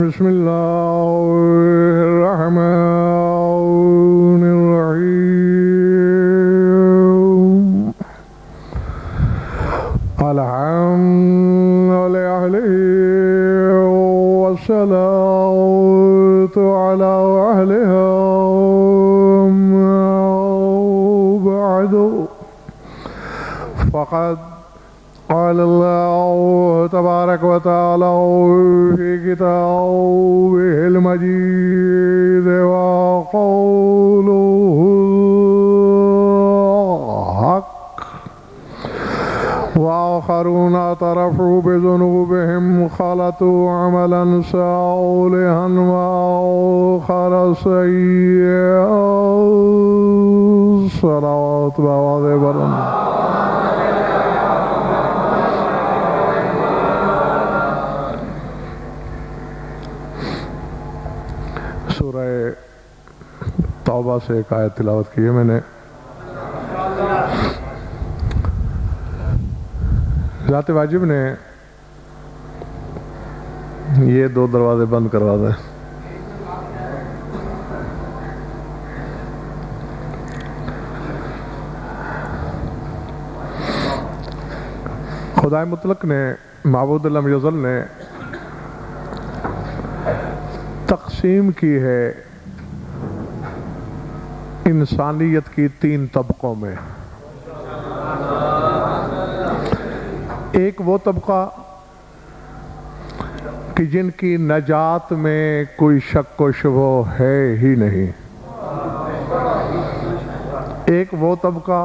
بسم الله الرحمن الرحيم الحمد لله والصلاة على أهلها بعد فقد قال الله تبارك وتعالى في كتابه المجيد وقوله الحق وآخرون اعترفوا بذنوبهم خلطوا عملا صالحا وآخر سيئا صلوات بآواز بلند توبہ سے ایک آیت تلاوت کی ہے میں نے. ذات واجب نے یہ دو دروازے بند کروا دیں. خدائے مطلق نے معبود لم یزل نے تقسیم کی ہے انسانیت کی تین طبقوں میں. ایک وہ طبقہ کہ جن کی نجات میں کوئی شک و شبہ ہے ہی نہیں. ایک وہ طبقہ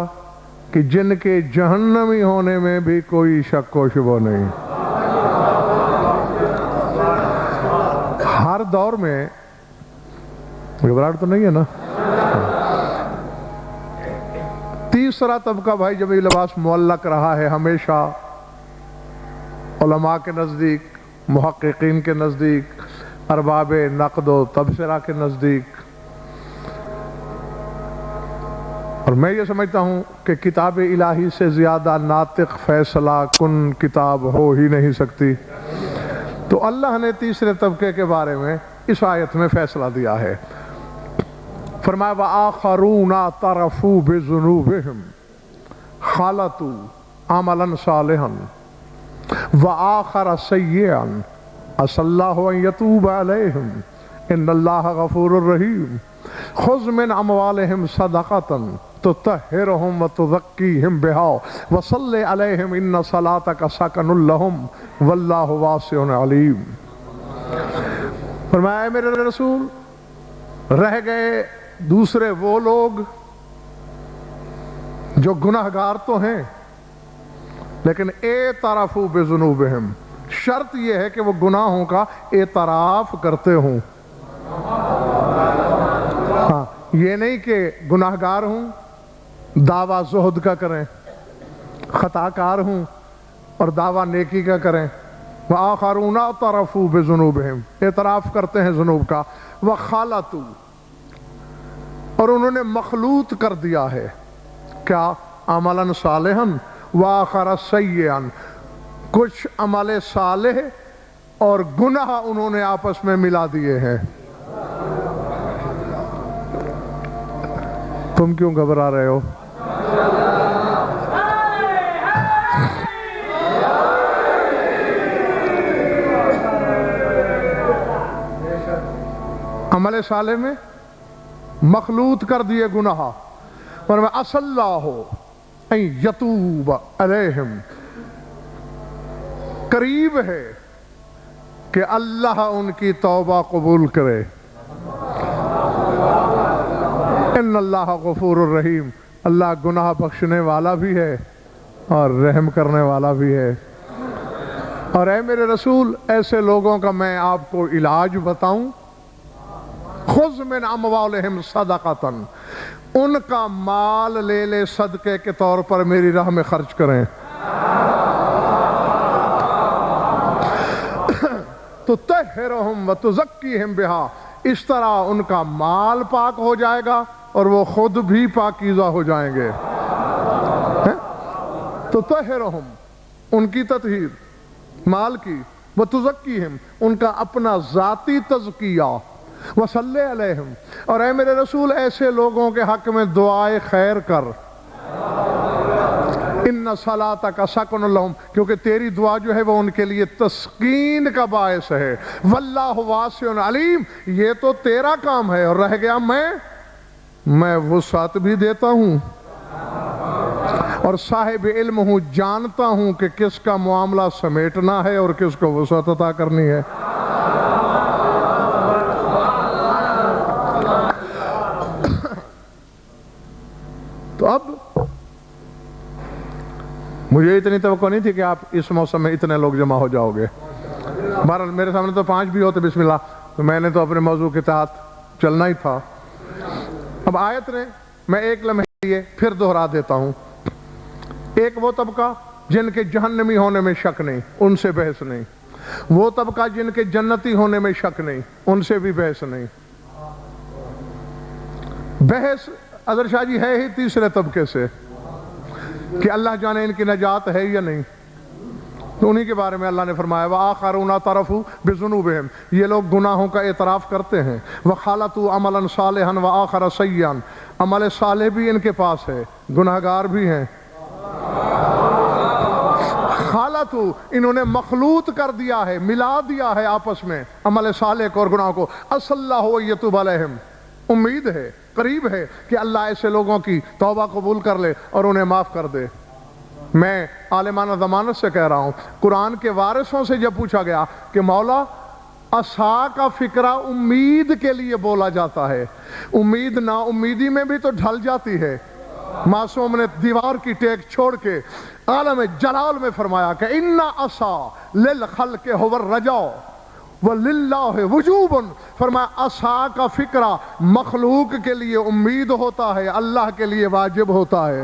کہ جن کے جہنمی ہونے میں بھی کوئی شک و شبہ نہیں. ہر دور میں گھبراہٹ تو نہیں ہے نا. تیسرا طبقہ بھائی جب یہ لباس معلق رہا ہے ہمیشہ علماء کے نزدیک، محققین کے نزدیک، ارباب نقد و تبصرہ کے نزدیک، اور میں یہ سمجھتا ہوں کہ کتاب الہی سے زیادہ ناطق فیصلہ کن کتاب ہو ہی نہیں سکتی. تو اللہ نے تیسرے طبقے کے بارے میں اس آیت میں فیصلہ دیا ہے. فرمایا وآخرون اعترفوا بذنوبہم خلطوا عملا صالحا وآخر سیئا عسى اللہ ان یتوب علیہم ان اللہ غفور رحیم خذ من اموالہم صدقۃ تطہرہم وتزکیہم بہا وصل علیہم ان صلاتک سکن لہم واللہ واسع علیم. فرمایا اے میرے رسول، رہ گئے دوسرے وہ لوگ جو گناہگار تو ہیں لیکن اعترفوا بذنوبہم، شرط یہ ہے کہ وہ گناہوں کا اعتراف کرتے ہوں. ہاں، یہ نہیں کہ گناہگار ہوں دعویٰ زہد کا کریں، خطا کار ہوں اور دعویٰ نیکی کا کریں. وآخرون اعترفوا بذنوبہم، اعتراف کرتے ہیں ذنوب کا. وخلطوا، اور انہوں نے مخلوط کر دیا ہے کیا؟ عملا صالحا وآخر سیئا، کچھ عمل صالح اور گناہ انہوں نے آپس میں ملا دیے ہیں. تم کیوں گھبرا رہے ہو؟ عمل صالح میں مخلوط کر دیے گناہ. فرمایا عسى اللہ ان یتوب علیہم، قریب ہے کہ اللہ ان کی توبہ قبول کرے. ان اللہ غفور الرحیم، اللہ گناہ بخشنے والا بھی ہے اور رحم کرنے والا بھی ہے. اور اے میرے رسول، ایسے لوگوں کا میں آپ کو علاج بتاؤں. خذ من اموالہم صدقۃ، ان کا مال لے لے صدقے کے طور پر میری راہ میں خرچ کریں. تطہرہم وتزکیہم بہا، اس طرح ان کا مال پاک ہو جائے گا اور وہ خود بھی پاکیزہ ہو جائیں گے. تطہرہم، ان کی تطہیر، مال کی وتزکیہم، ان کا اپنا ذاتی تزکیہ، وصلی علیہم، اور اے میرے رسول ایسے لوگوں کے حق میں دعائے خیر کر، ان صلاتک سکن لہم، کیونکہ تیری دعا جو ہے وہ ان کے لیے تسکین کا باعث ہے، واللہ واسع علیم، یہ تو تیرا کام ہے، اور رہ گیا میں وسعت بھی دیتا ہوں اور صاحب علم ہوں، جانتا ہوں کہ کس کا معاملہ سمیٹنا ہے اور کس کو وسعت عطا کرنی ہے۔ تو اب مجھے اتنی توقع نہیں تھی کہ آپ اس موسم میں اتنے لوگ جمع ہو جاؤ گے۔ بہرحال میرے سامنے تو 5 بھی ہوتے، بسم اللہ، تو میں نے تو اپنے موضوع کے تحت چلنا ہی تھا۔ اب آیت نے میں ایک لمحے لیے پھر دہرا دیتا ہوں، ایک وہ طبقہ جن کے جہنمی ہونے میں شک نہیں، ان سے بحث نہیں، وہ طبقہ جن کے جنتی ہونے میں شک نہیں، ان سے بھی بحث نہیں۔ بحث اظہر شاہ جی ہے ہی تیسرے طبقے سے کہ اللہ جانے ان کی نجات ہے یا نہیں، تو انہی کے بارے میں اللہ نے فرمایا وَآخَرُونَ اعْتَرَفُوا بِذُنُوبِهِمْ، یہ لوگ گناہوں کا اعتراف کرتے ہیں، وَخَالَطُوا عَمَلًا صَالِحًا وَآخَرَ سَيِّئًا، عمل صالح بھی ان کے پاس ہے، گناہگار بھی ہیں۔ خالطو، انہوں نے مخلوط کر دیا ہے، ملا دیا ہے آپس میں عمل صالح کو اور گناہوں کو، عَسَى اللَّهُ أَن يَتُوبَ عَلَيْهِمْ، امید ہے، قریب ہے کہ اللہ ایسے لوگوں کی توبہ قبول کر لے اور انہیں معاف کر دے۔ میں عالمانہ ضمانت سے کہہ رہا ہوں، قرآن کے وارثوں سے جب پوچھا گیا کہ مولا عصا کا فکرہ امید کے لیے بولا جاتا ہے، امید نا امیدی میں بھی تو ڈھل جاتی ہے۔ معصوم نے دیوار کی ٹیک چھوڑ کے عالم جلال میں فرمایا کہ اِنَّ عصا لِلْخَلْقِ هُوَ الرَّجَاءُ وَلِلَّهِ وُجُوبٌ، فرمایا عصا کا فکرہ مخلوق کے لیے امید ہوتا ہے، اللہ کے لیے واجب ہوتا ہے۔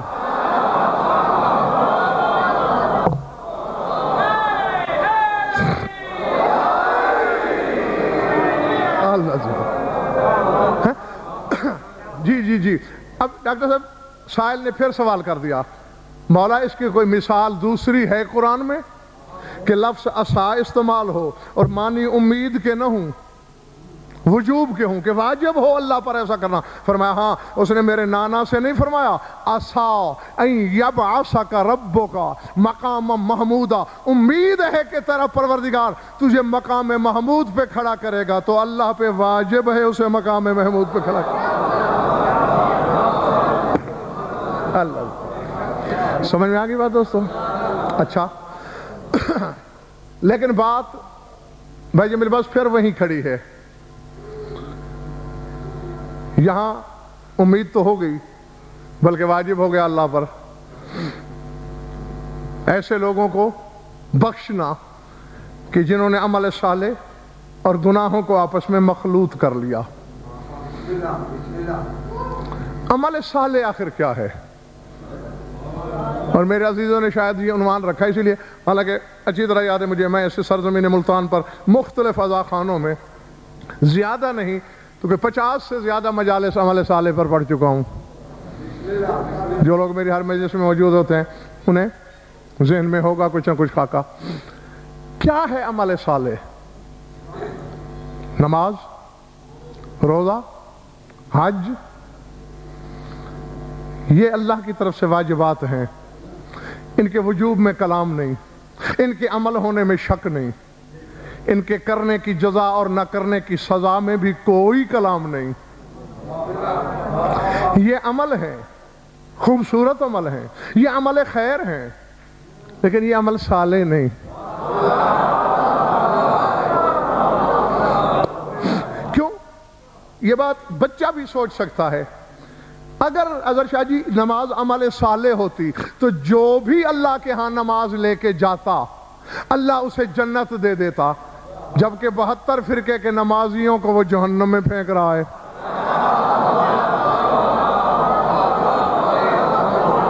جی اب ڈاکٹر صاحب سائل نے پھر سوال کر دیا، مولا اس کی کوئی مثال دوسری ہے قرآن میں کہ لفظ عصا استعمال ہو اور معنی امید کے نہ ہوں، وجوب کے ہوں، کہ واجب ہو اللہ پر ایسا کرنا؟ فرمایا ہاں، اس نے میرے نانا سے نہیں فرمایا عصا ان یبعثک ربک مقام محمودا، امید ہے کہ تیرا پروردگار تجھے مقام محمود پہ کھڑا کرے گا، تو اللہ پہ واجب ہے اسے مقام محمود پہ کھڑا کرے۔ اللہ سمجھ میں آگئی بات دوستو؟ اچھا لیکن بات بھائی جی میرے پاس پھر وہیں کھڑی ہے، یہاں امید تو ہو گئی بلکہ واجب ہو گیا اللہ پر ایسے لوگوں کو بخشنا کہ جنہوں نے عمل صالح اور گناہوں کو آپس میں مخلوط کر لیا۔ عمل صالح آخر کیا ہے؟ اور میرے عزیزوں نے شاید یہ عنوان رکھا اسی لیے، حالانکہ اچھی طرح یاد ہے مجھے، میں اس سرزمین ملتان پر مختلف عزا خانوں میں زیادہ نہیں تو کہ 50 سے زیادہ مجالس عمل صالح پر پڑھ چکا ہوں۔ جو لوگ میری ہر مجلس میں موجود ہوتے ہیں انہیں ذہن میں ہوگا کچھ نہ کچھ خاکہ۔ کیا ہے عمل صالح؟ نماز، روزہ، حج، یہ اللہ کی طرف سے واجبات ہیں، ان کے وجوب میں کلام نہیں، ان کے عمل ہونے میں شک نہیں، ان کے کرنے کی جزا اور نہ کرنے کی سزا میں بھی کوئی کلام نہیں۔ یہ عمل ہے، خوبصورت عمل ہے، یہ عمل خیر ہیں، لیکن یہ عمل صالح نہیں۔ کیوں؟ یہ بات بچہ بھی سوچ سکتا ہے۔ اگر اظہر شاہ جی نماز عمل صالح ہوتی تو جو بھی اللہ کے ہاں نماز لے کے جاتا اللہ اسے جنت دے دیتا، جبکہ 72 فرقے کے نمازیوں کو وہ جہنم میں پھینک رہا ہے۔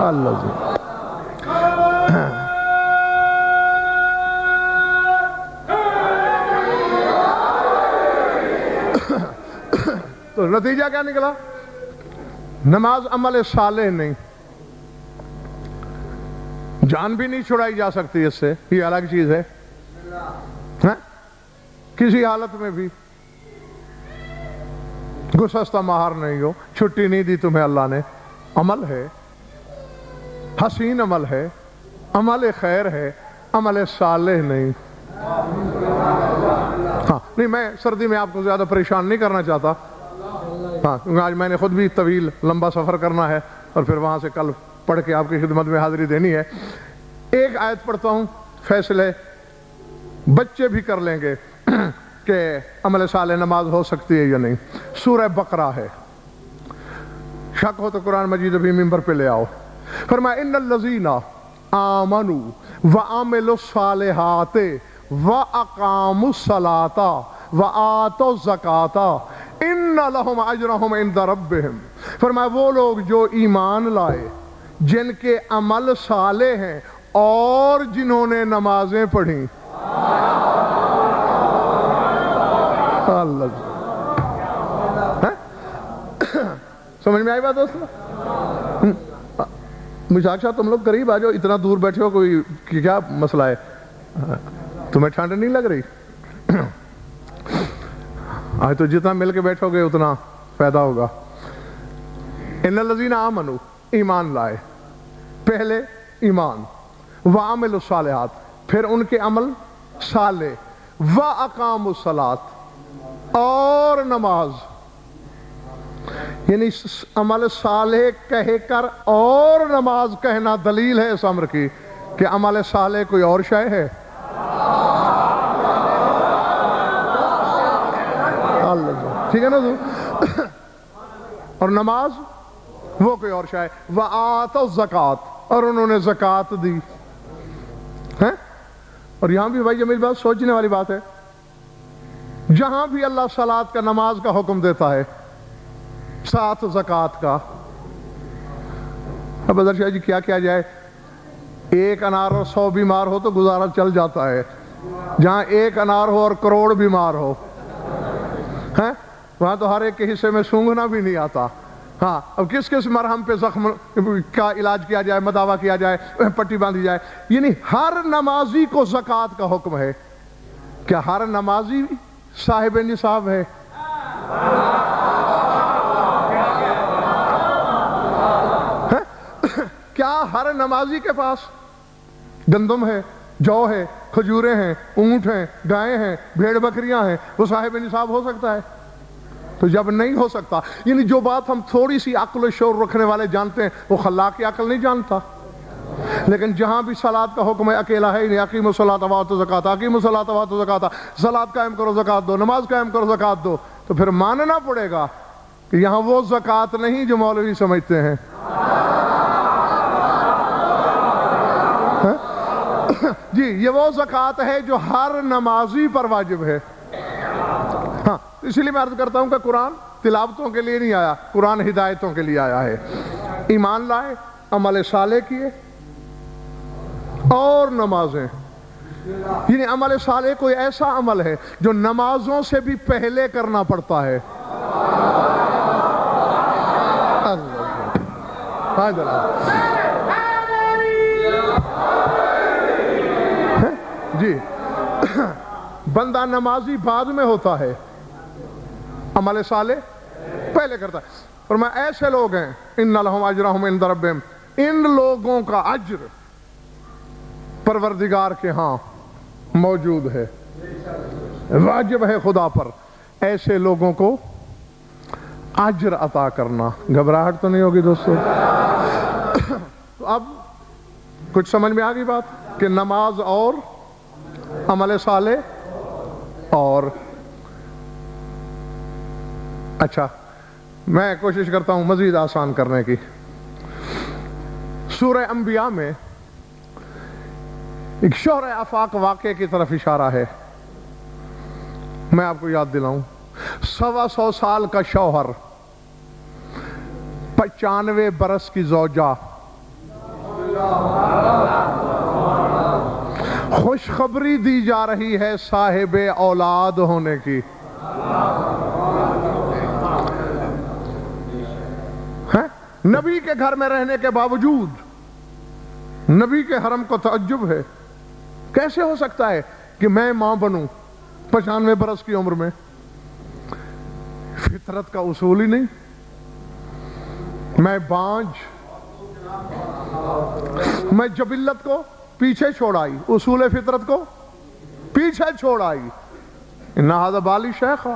اللہ جی تو نتیجہ کیا نکلا؟ نماز عمل صالح نہیں، جان بھی نہیں چھڑائی جا سکتی اس سے، یہ الگ چیز ہے۔ کسی حالت میں بھی گسستہ ماہر نہیں ہو، چھٹی نہیں دی تمہیں اللہ نے، عمل ہے، حسین عمل ہے، عمل خیر ہے، عمل صالح نہیں۔ ہاں نہیں، میں سردی میں آپ کو زیادہ پریشان نہیں کرنا چاہتا، ہاں کیونکہ آج میں نے خود بھی طویل لمبا سفر کرنا ہے اور پھر وہاں سے کل پڑھ کے آپ کی خدمت میں حاضری دینی ہے۔ ایک آیت پڑھتا ہوں، فیصلے بچے بھی کر لیں گے کہ عمل صالح نماز ہو سکتی ہے یا نہیں۔ سورہ بقرہ ہے، شک ہو تو قرآن مجید ابھی ممبر پہ لے آؤ۔ فرمایا ان الذین آمنوا وعملوا الصالحات واقاموا الصلاۃ وآتوا الزکاۃ ان لہم اجرہم عند ربہم۔ فرمایا وہ لوگ جو ایمان لائے، جن کے عمل صالح ہیں اور جنہوں نے نمازیں پڑھیں۔ اللہ سمجھ میں آئی بات دوستو؟ مشاق شاہ تم لوگ قریب آ جاؤ، اتنا دور بیٹھے ہو، کوئی کیا مسئلہ ہے؟ تمہیں ٹھنڈ نہیں لگ رہی؟ آج تو جتنا مل کے بیٹھو گے اتنا فائدہ ہوگا۔ ان الذین آمنوا، ایمان لائے، پہلے ایمان، وعملوا الصالحات، پھر ان کے عمل صالح، واقاموا الصلاۃ، اور نماز، یعنی عمل صالح کہہ کر اور نماز کہنا دلیل ہے اس امر کی کہ عمل صالح کوئی اور شے ہے۔ ٹھیک ہے نا تو؟ اور نماز وہ کوئی اور شے ہے۔ وآتوا الزکاۃ، اور انہوں نے زکوٰۃ دی ہے۔ اور یہاں بھی بھائی جمیل بات سوچنے والی بات ہے، جہاں بھی اللہ صلاۃ کا، نماز کا حکم دیتا ہے، ساتھ زکوٰۃ کا۔ اب حضرت شاہ جی کیا کیا جائے؟ ایک انار اور 100 بیمار ہو تو گزارا چل جاتا ہے، جہاں ایک انار ہو اور کروڑ بیمار ہو ہیں، وہاں تو ہر ایک کے حصے میں سونگھنا بھی نہیں آتا۔ ہاں اب کس کس مرہم پہ زخم کا علاج کیا جائے، مداوا کیا جائے، پٹی باندھی جائے؟ یعنی ہر نمازی کو زکوٰۃ کا حکم ہے۔ کیا ہر نمازی صاحب نصاب ہے؟ کیا ہر نمازی کے پاس گندم ہے، جو ہے، کھجوریں ہیں، اونٹ ہیں، گائیں ہیں، بھیڑ بکریاں ہیں، وہ صاحب نصاب ہو سکتا ہے؟ تو جب نہیں ہو سکتا، یعنی جو بات ہم تھوڑی سی عقل و شعور رکھنے والے جانتے ہیں وہ خلاق کی عقل نہیں جانتا۔ لیکن جہاں بھی صلاۃ کا حکم ہے، اکیلا ہے ہی نہیں، اقیموا الصلاۃ وآتوا الزکاۃ، اقیموا الصلاۃ وآتوا الزکاۃ، صلاۃ قائم کرو، زکوٰۃ دو، نماز قائم کرو، زکوٰۃ دو، تو پھر ماننا پڑے گا کہ یہاں وہ زکوٰۃ نہیں جو مولوی سمجھتے ہیں۔ جی یہ وہ زکوٰۃ ہے جو ہر نمازی پر واجب ہے۔ ہاں اسی لیے میں عرض کرتا ہوں کہ قرآن تلاوتوں کے لیے نہیں آیا، قرآن ہدایتوں کے لیے آیا ہے۔ ایمان لائے، عمل صالح کیے اور نمازیں، یعنی عمل صالح کوئی ایسا عمل ہے جو نمازوں سے بھی پہلے کرنا پڑتا ہے۔ جی بندہ نمازی بعد میں ہوتا ہے، عمل صالح پہلے کرتا ہے۔ فرمایا ایسے لوگ ہیں ان لہم اجرہم عند ربہم، ان لوگوں کا اجر پروردگار کے ہاں موجود ہے، واجب ہے خدا پر ایسے لوگوں کو اجر عطا کرنا۔ گھبراہٹ تو نہیں ہوگی دوستو؟ تو اب کچھ سمجھ میں آ گئی بات کہ نماز اور عمل صالح اور اچھا میں کوشش کرتا ہوں مزید آسان کرنے کی۔ سورہ انبیاء میں ایک شہر آفاق واقعے کی طرف اشارہ ہے، میں آپ کو یاد دلاؤں۔ 125 سال کا شوہر، 95 برس کی زوجہ، خوشخبری دی جا رہی ہے صاحب اولاد ہونے کی۔ نبی کے گھر میں رہنے کے باوجود نبی کے حرم کو تعجب ہے، کیسے ہو سکتا ہے کہ میں ماں بنوں 95 برس کی عمر میں؟ فطرت کا اصول ہی نہیں. میں بانجھ، میں جبلت کو پیچھے چھوڑ آئی، اصول فطرت کو پیچھے چھوڑ آئی. انہا بالی شیخا،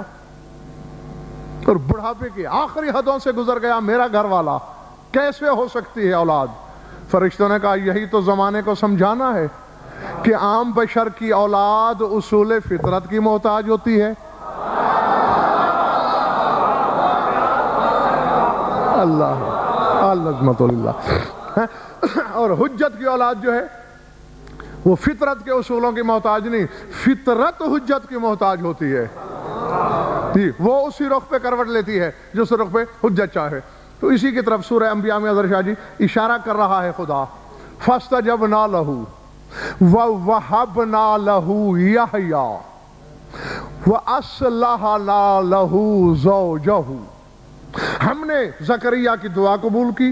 اور بڑھاپے کی آخری حدوں سے گزر گیا میرا گھر والا، کیسے ہو سکتی ہے اولاد؟ فرشتوں نے کہا یہی تو زمانے کو سمجھانا ہے کہ عام بشر کی اولاد اصول فطرت کی محتاج ہوتی ہے. اللہ العظمت للہ. اور حجت کی اولاد جو ہے وہ فطرت کے اصولوں کی محتاج نہیں، فطرت حجت کی محتاج ہوتی ہے. وہ اسی رخ پہ کروٹ لیتی ہے جس رخ پہ حجت چاہے. تو اسی کی طرف سورہ انبیاء میں حضرت شاہ جی اشارہ کر رہا ہے خدا. فَاسْتَجَبْنَا لَهُ وَوَهَبْنَا لَهُ يَحْيَىٰ وَأَصْلَحْنَا لَهُ زَوْجَهُ. ہم نے زکریا کی دعا قبول کی،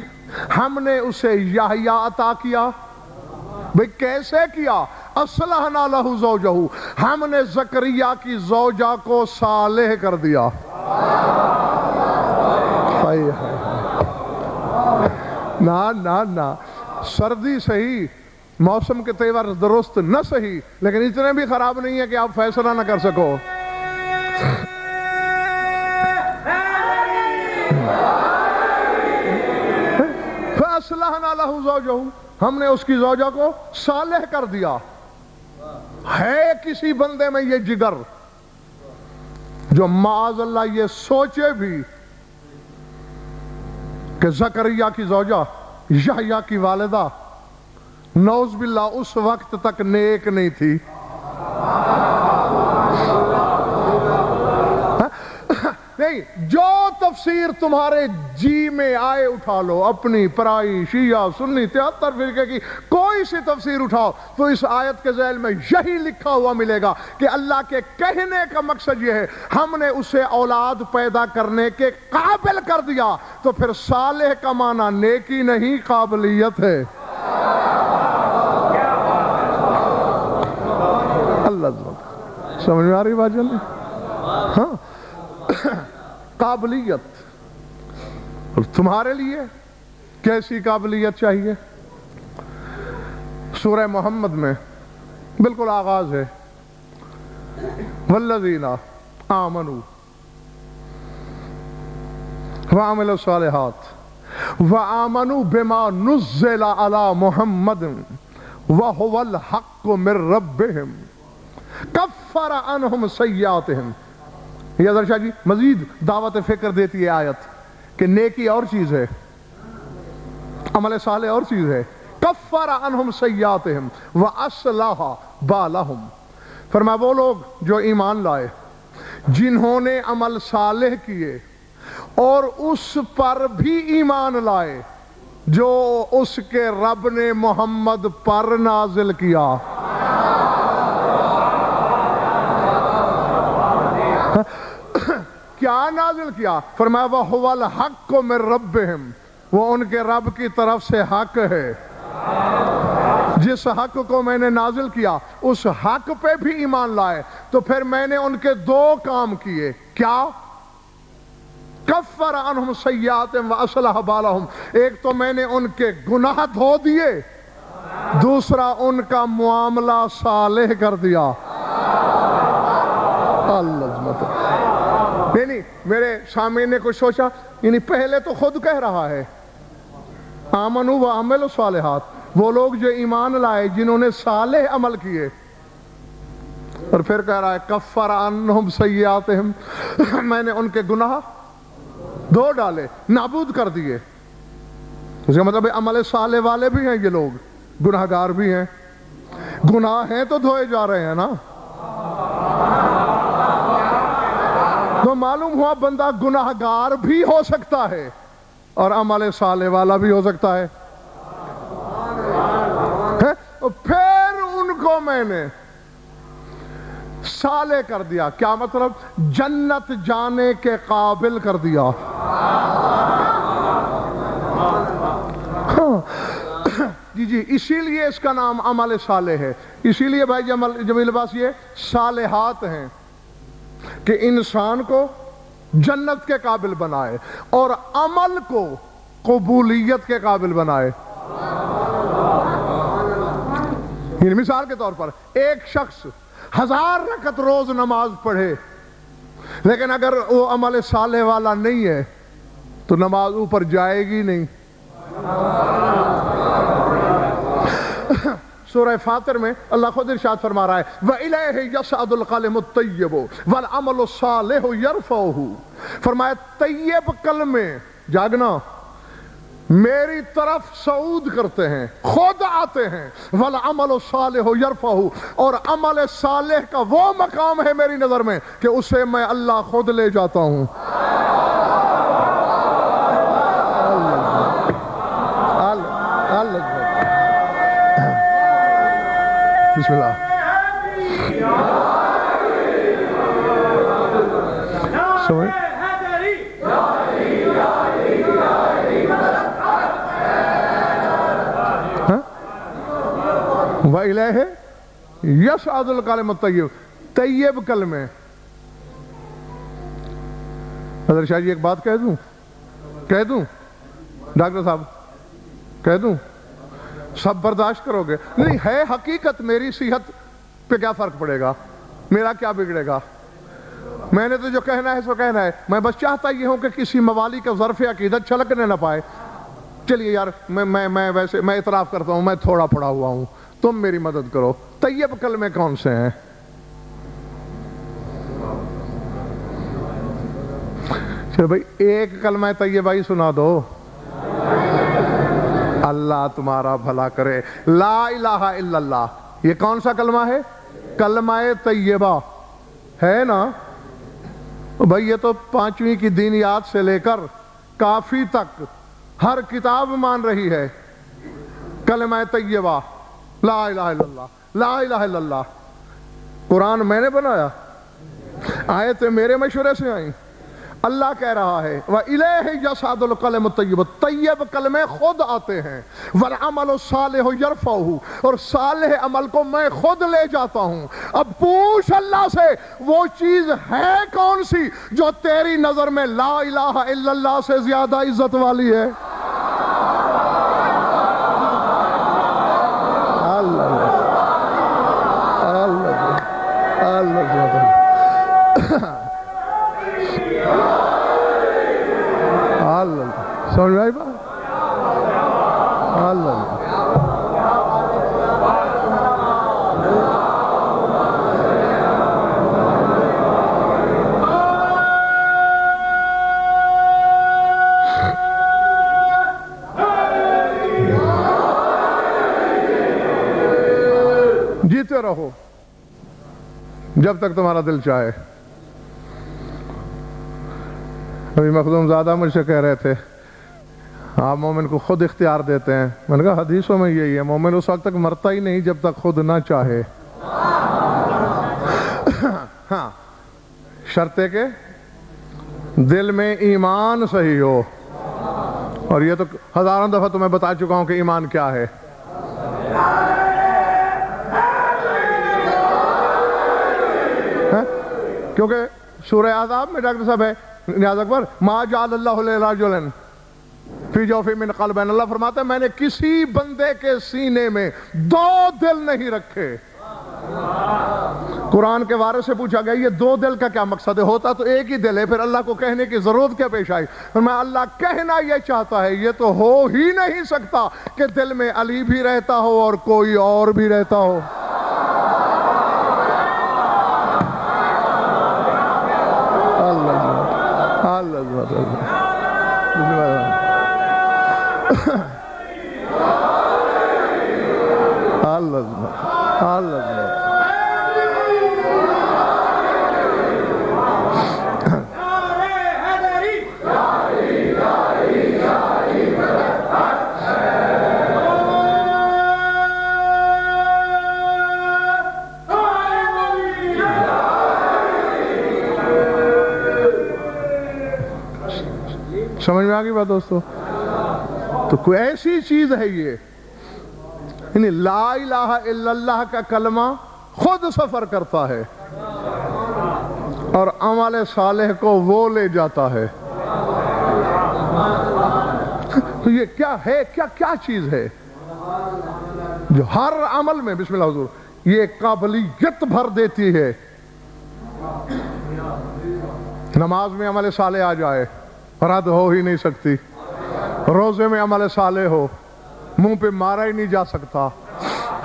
ہم نے اسے یحییٰ عطا کیا. بھئی کیسے کیا؟ اصلحنا لہ زوجہ، ہم نے زکریا کی زوجہ کو صالح کر دیا. نا سردی صحیح، موسم کے تیور درست نہ صحیح، لیکن اتنے بھی خراب نہیں ہے کہ آپ فیصلہ نہ کر سکو. فَأَصْلَحْنَا لَهُ زَوْجَهُ، ہم نے اس کی زوجہ کو صالح کر دیا. ہے کسی بندے میں یہ جگر جو معاذ اللہ یہ سوچے بھی کہ زکریا کی زوجہ یحییٰ کی والدہ نعوذ باللہ اس وقت تک نیک نہیں تھی؟ نہیں، جو تفسیر تمہارے جی میں آئے اٹھا لو، اپنی پرائی شیعہ سنی 73 فرقے کی کوئی سی تفسیر اٹھاؤ تو اس آیت کے ذیل میں یہی لکھا ہوا ملے گا کہ اللہ کے کہنے کا مقصد یہ ہے ہم نے اسے اولاد پیدا کرنے کے قابل کر دیا. تو پھر صالح کا معنی نیکی نہیں قابلیت ہے. اللہ سمجھ میں آ رہی بات جلدی؟ ہاں، قابلیت. اور تمہارے لیے کیسی قابلیت چاہیے؟ سورہ محمد میں بالکل آغاز ہے والذین آمنوا وعملوا الصالحات وآمنوا بما نزل علی محمد وهو الحق من ربهم کفر عنہم سیئاتہم. یہ حضرت شاہ جی مزید دعوت فکر دیتی ہے آیت کہ نیکی اور چیز ہے، عمل صالح اور چیز ہے. کفر عنہم سیئاتہم واصلح بالہم. فرمایا وہ لوگ جو ایمان لائے، جنہوں نے عمل صالح کیے اور اس پر بھی ایمان لائے جو اس کے رب نے محمد پر نازل کیا. کیا نازل کیا؟ فرمایا وَهُوَ الْحَقُّ مِن رَبِّهِمْ، وہ ان کے رب کی طرف سے حق ہے. جس حق کو میں نے نازل کیا اس حق پہ بھی ایمان لائے تو پھر میں نے ان کے دو کام کیے. کیا؟ کفر عنہم سیئاتہم واصلح بالہم. ایک تو میں نے ان کے گناہ دھو دیے، دوسرا ان کا معاملہ صالح کر دیا. نہیں میرے سامنے نے کچھ سوچا، یعنی پہلے تو خود کہہ رہا ہے آمنوا وعملوا الصالحات، وہ لوگ جو ایمان لائے جنہوں نے صالح عمل کیے، اور پھر کہہ رہا ہے کفر عنہم سیئاتہم، میں نے ان کے گناہ دھو ڈالے، نابود کر دیے. اس کا مطلب عمل صالح والے بھی ہیں یہ لوگ، گناہگار بھی ہیں. گناہ ہیں تو دھوئے جا رہے ہیں نا. تو معلوم ہوا بندہ گناہگار بھی ہو سکتا ہے اور عمل صالح والا بھی ہو سکتا ہے. پھر ان کو میں نے صالح کر دیا. کیا مطلب؟ جنت جانے کے قابل کر دیا. جی اسی لیے اس کا نام عمل صالح ہے. اسی لیے بھائی جمیل عباس یہ صالحات ہیں. کہ انسان کو جنت کے قابل بنائے اور عمل کو قبولیت کے قابل بنائے. یعنی مثال کے طور پر ایک شخص 1000 رکعت روز نماز پڑھے، لیکن اگر وہ عمل صالح والا نہیں ہے تو نماز اوپر جائے گی نہیں. سورہ فاطر میں اللہ خود ارشاد فرما رہا ہے وَإِلَيْهِ يَصْعَدُ الْكَلِمُ الطَّيِّبُ وَالْعَمَلُ الصَّالِحُ يَرْفَعُهُ. فرمایا طیب کلمے جاگنا میری طرف صعود کرتے ہیں، خود آتے ہیں. وَالْعَمَلُ الصَّالِحُ يَرْفَعُهُ، اور عمل صالح کا وہ مقام ہے میری نظر میں کہ اسے میں اللہ خود لے جاتا ہوں. بسم اللہ. وَإِلَيْهِ يَصْعَدُ الْكَلِمُ الطَّيِّبُ، طیب کلمے. حضرت شاہ جی ایک بات کہہ دوں ڈاکٹر صاحب کہہ دوں، سب برداشت کرو گے؟ نہیں ہے حقیقت. میری صحت پہ کیا فرق پڑے گا، میرا کیا بگڑے گا؟ میں نے تو جو کہنا ہے سو کہنا ہے. میں بس چاہتا یہ ہوں کہ کسی موالی کا ظرف عقیدت چھلکنے نہ پائے. چلیے یار میں ویسے میں اعتراف کرتا ہوں میں تھوڑا پڑھا ہوا ہوں، تم میری مدد کرو. طیب کلمے کون سے ہیں؟ چلو بھائی ایک کلمہ طیبہ ہی سنا دو. اللہ تمہارا بھلا کرے. لا الہ الا اللہ، یہ کون سا کلمہ ہے؟ کلمہ طیبہ ہے نا بھائی. یہ تو 5ویں کی دینیات سے لے کر کافی تک ہر کتاب مان رہی ہے کلمہ طیبہ لا الہ الا اللہ، لا الہ الا اللہ. قرآن میں نے بنایا، آیتیں میرے مشورے سے آئیں. اللہ کہہ رہا ہے وَإِلَيْهِ يَصْعَدُ الْكَلِمُ الطَّيِّبُ، طیب کلمے خود آتے ہیں. وَالْعَمَلُ الصَّالِحُ يَرْفَعُهُ، اور صالح عمل کو میں خود لے جاتا ہوں. اب پوچھ اللہ سے وہ چیز ہے کون سی جو تیری نظر میں لا الہ الا اللہ سے زیادہ عزت والی ہے؟ سمجھ میں آئی بات؟ جیتے رہو جب تک تمہارا دل چاہے. ابھی مخدوم زادہ مجھ سے کہہ رہے تھے آپ مومن کو خود اختیار دیتے ہیں. میں نے کہا حدیثوں میں یہی ہے، مومن اس وقت تک مرتا ہی نہیں جب تک خود نہ چاہے. ہاں شرط ہے کہ دل میں ایمان صحیح ہو. اور یہ تو ہزاروں دفعہ تمہیں بتا چکا ہوں کہ ایمان کیا ہے. کیونکہ سورہ احزاب میں ڈاکٹر صاحب ہے نیاز اکبر ما جعل اللہ لرجل فی جوف من قلبین، اللہ فرماتا ہے میں نے کسی بندے کے سینے میں 2 دل نہیں رکھے. قرآن کے وارث سے پوچھا گیا یہ 2 دل کا کیا مقصد ہے؟ ہوتا تو ایک ہی دل ہے، پھر اللہ کو کہنے کی ضرورت کیا پیش آئی؟ میں اللہ کہنا یہ چاہتا ہے یہ تو ہو ہی نہیں سکتا کہ دل میں علی بھی رہتا ہو اور کوئی اور بھی رہتا ہو. سمجھ میں آ گئی بات دوستو؟ تو کوئی ایسی چیز ہے یہ، یعنی لا الہ الا اللہ کا کلمہ خود سفر کرتا ہے. اور عمل صالح کو وہ لے جاتا ہے۔ یہ کیا ہے، کیا چیز ہے جو ہر عمل میں، بسم اللہ حضور، یہ قابلیت بھر دیتی ہے؟ نماز میں عمل صالح آ جائے، رد ہو ہی نہیں سکتی۔ روزے میں عمل صالح ہو، منہ پہ مارا ہی نہیں جا سکتا۔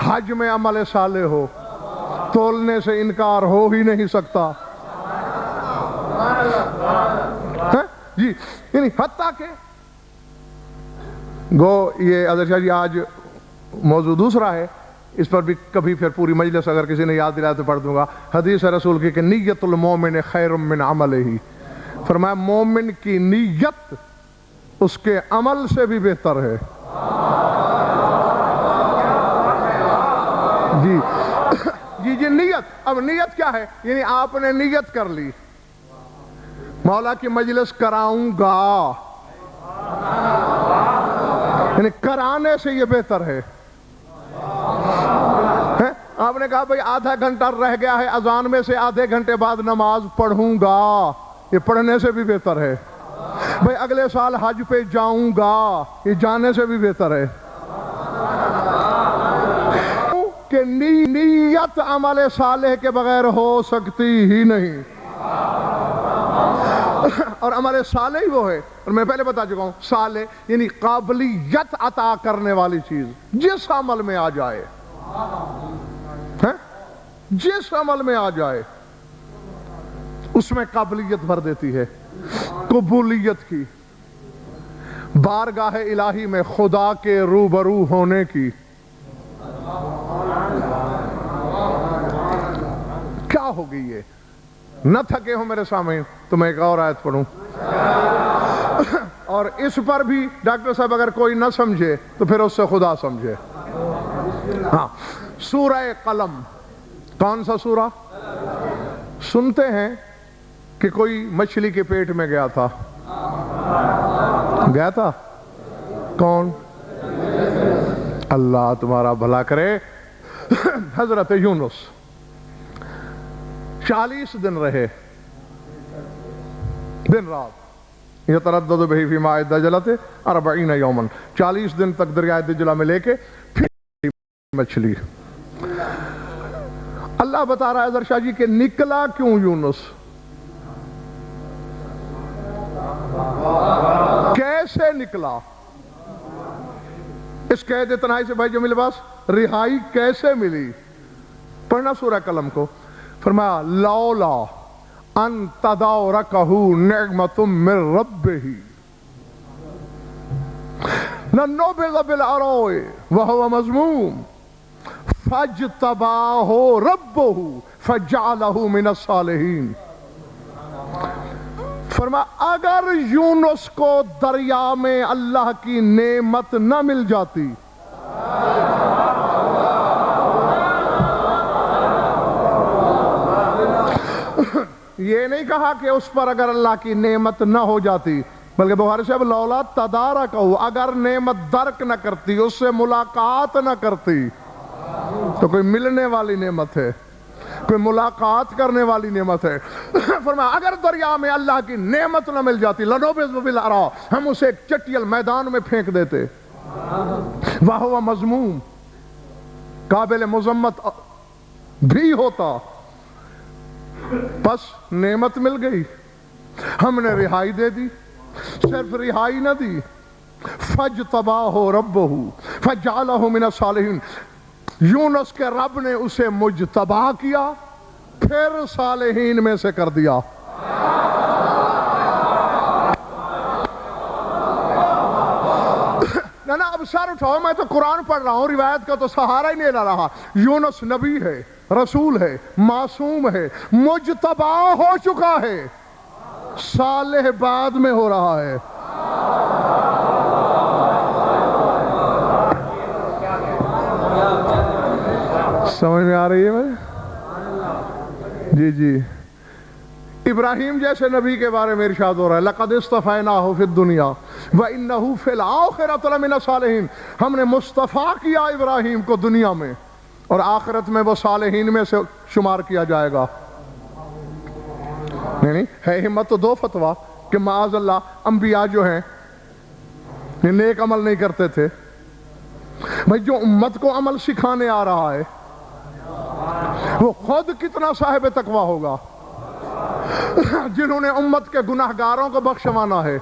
حج میں عمل صالح ہو، تولنے سے انکار ہو ہی نہیں سکتا۔ جی یعنی حتیٰ کہ گو یہ اظہر شاہ جی آج موضوع دوسرا ہے، اس پر بھی کبھی پھر پوری مجلس اگر کسی نے یاد دلایا تو پڑھ دوں گا۔ حدیث رسول کی کہ نیت المومن خیر من عملہ، فرمایا مومن کی نیت اس کے عمل سے بھی بہتر ہے۔ جی نیت، اب نیت کیا ہے؟ یعنی آپ نے نیت کر لی مولا کی مجلس کراؤں گا، یعنی کرانے سے یہ بہتر ہے۔ آپ نے کہا بھئی آدھا گھنٹہ رہ گیا ہے اذان میں سے، آدھے گھنٹے بعد نماز پڑھوں گا، یہ پڑھنے سے بھی بہتر ہے۔ بھئی اگلے سال حج پہ جاؤں گا، یہ جانے سے بھی بہتر ہے۔ کہ نیت عمل صالح کے بغیر ہو سکتی ہی نہیں، اور عمل صالح ہی وہ ہے، اور میں پہلے بتا چکا ہوں، صالح یعنی قابلیت عطا کرنے والی چیز جس عمل میں آ جائے، جس عمل میں آ جائے اس میں قابلیت بھر دیتی ہے، قبولیت کی، بارگاہ الہی میں خدا کے روبرو ہونے کی۔ کیا ہوگی یہ؟ نہ تھکے ہو میرے سامنے تو میں ایک اور آیت پڑھوں، اور اس پر بھی ڈاکٹر صاحب اگر کوئی نہ سمجھے تو پھر اس سے خدا سمجھے۔ ہاں، سورہ قلم، کون سا سورہ؟ سنتے ہیں کہ کوئی مچھلی کے پیٹ میں گیا تھا، گیا تھا کون؟ اللہ تمہارا بھلا کرے، حضرت یونس 40 دن رہے، دن رات، یتردد بہ فی ماء الدجلۃ 40 یوما، 40 دن تک دریائے دجلہ میں لے کے پھر مچھلی۔ اللہ بتا رہا ہے حضرت شاہ جی کہ نکلا کیوں یونس، کیسے نکلا، اس قید تنہائی سے بھائی جمیل عباس رہائی کیسے ملی؟ پڑھنا سورہ قلم کو۔ فرمایا لولا ان تدارکہ نعمت من ربہ لنبذ بالعراء وہو مذموم فاجتباہ ربہ فجعلہ من الصالحین۔ فرمایا اگر یونس کو دریا میں اللہ کی نعمت نہ مل جاتی، یہ نہیں کہا کہ اس پر اگر اللہ کی نعمت نہ ہو جاتی، بلکہ بخاری صاحب لولا تدارکہ، اگر نعمت درک نہ کرتی، اس سے ملاقات نہ کرتی، تو کوئی ملنے والی نعمت ہے، کوئی ملاقات کرنے والی نعمت ہے۔ فرمایا اگر دریا میں اللہ کی نعمت نہ مل جاتی، لنبذ بالعراء، ہم اسے ایک چٹیل میدان میں پھینک دیتے، وہو مذموم، قابل مذمت بھی ہوتا، بس نعمت مل گئی، ہم نے رہائی دے دی، صرف رہائی نہ دی، فاجتباہ ربہ فجعلہ من الصالحین، یونس کے رب نے اسے مجتبی کیا، پھر صالحین میں سے کر دیا۔ نا اب سر اٹھاؤ، میں تو قرآن پڑھ رہا ہوں، روایت کا تو سہارا ہی نہیں لے رہا۔ یونس نبی ہے، رسول ہے، معصوم ہے، مجتبی ہو چکا ہے، صالح بعد میں ہو رہا ہے۔ سمجھ میں آ رہی ہے میں؟ جی ابراہیم جیسے نبی کے بارے میں ارشاد ہو رہا ہے لَقَدْ اصْطَفَيْنَاهُ فِي الدُّنْيَا وَإِنَّهُ فِي الْآخِرَةِ لَمِنَ الصَّالِحِينَ، ہم نے مصطفیٰ کیا ابراہیم کو دنیا میں، اور آخرت میں وہ صالحین میں سے شمار کیا جائے گا۔ یعنی ہے ہمت تو دو فتویٰ کہ معاذ اللہ انبیاء جو ہیں یہ نیک عمل نہیں کرتے تھے. بھائی جو امت کو عمل سکھانے آ رہا ہے وہ خود کتنا صاحب تقویٰ ہوگا. جنہوں نے امت کے گناہگاروں کو بخشوانا ہے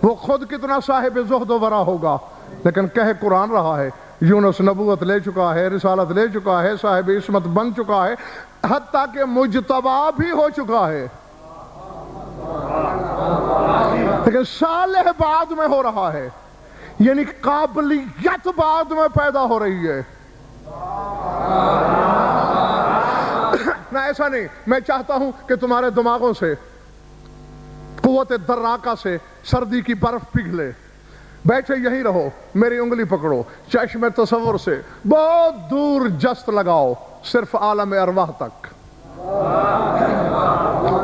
وہ خود کتنا صاحب زہد و ورع ہوگا. لیکن کہہ قرآن رہا ہے یونس نبوت لے چکا ہے، رسالت لے چکا ہے، صاحب عصمت بن چکا ہے، حتیٰ کہ مجتبی بھی ہو چکا ہے. لیکن صالح بعد میں ہو رہا ہے، یعنی قابلیت بعد میں پیدا ہو رہی ہے. نہ ایسا نہیں، میں چاہتا ہوں کہ تمہارے دماغوں سے قوت دراکہ سے سردی کی برف پگھلے، بیٹھے یہی رہو، میری انگلی پکڑو، چشم تصور سے بہت دور جست لگاؤ، صرف عالم ارواح تک،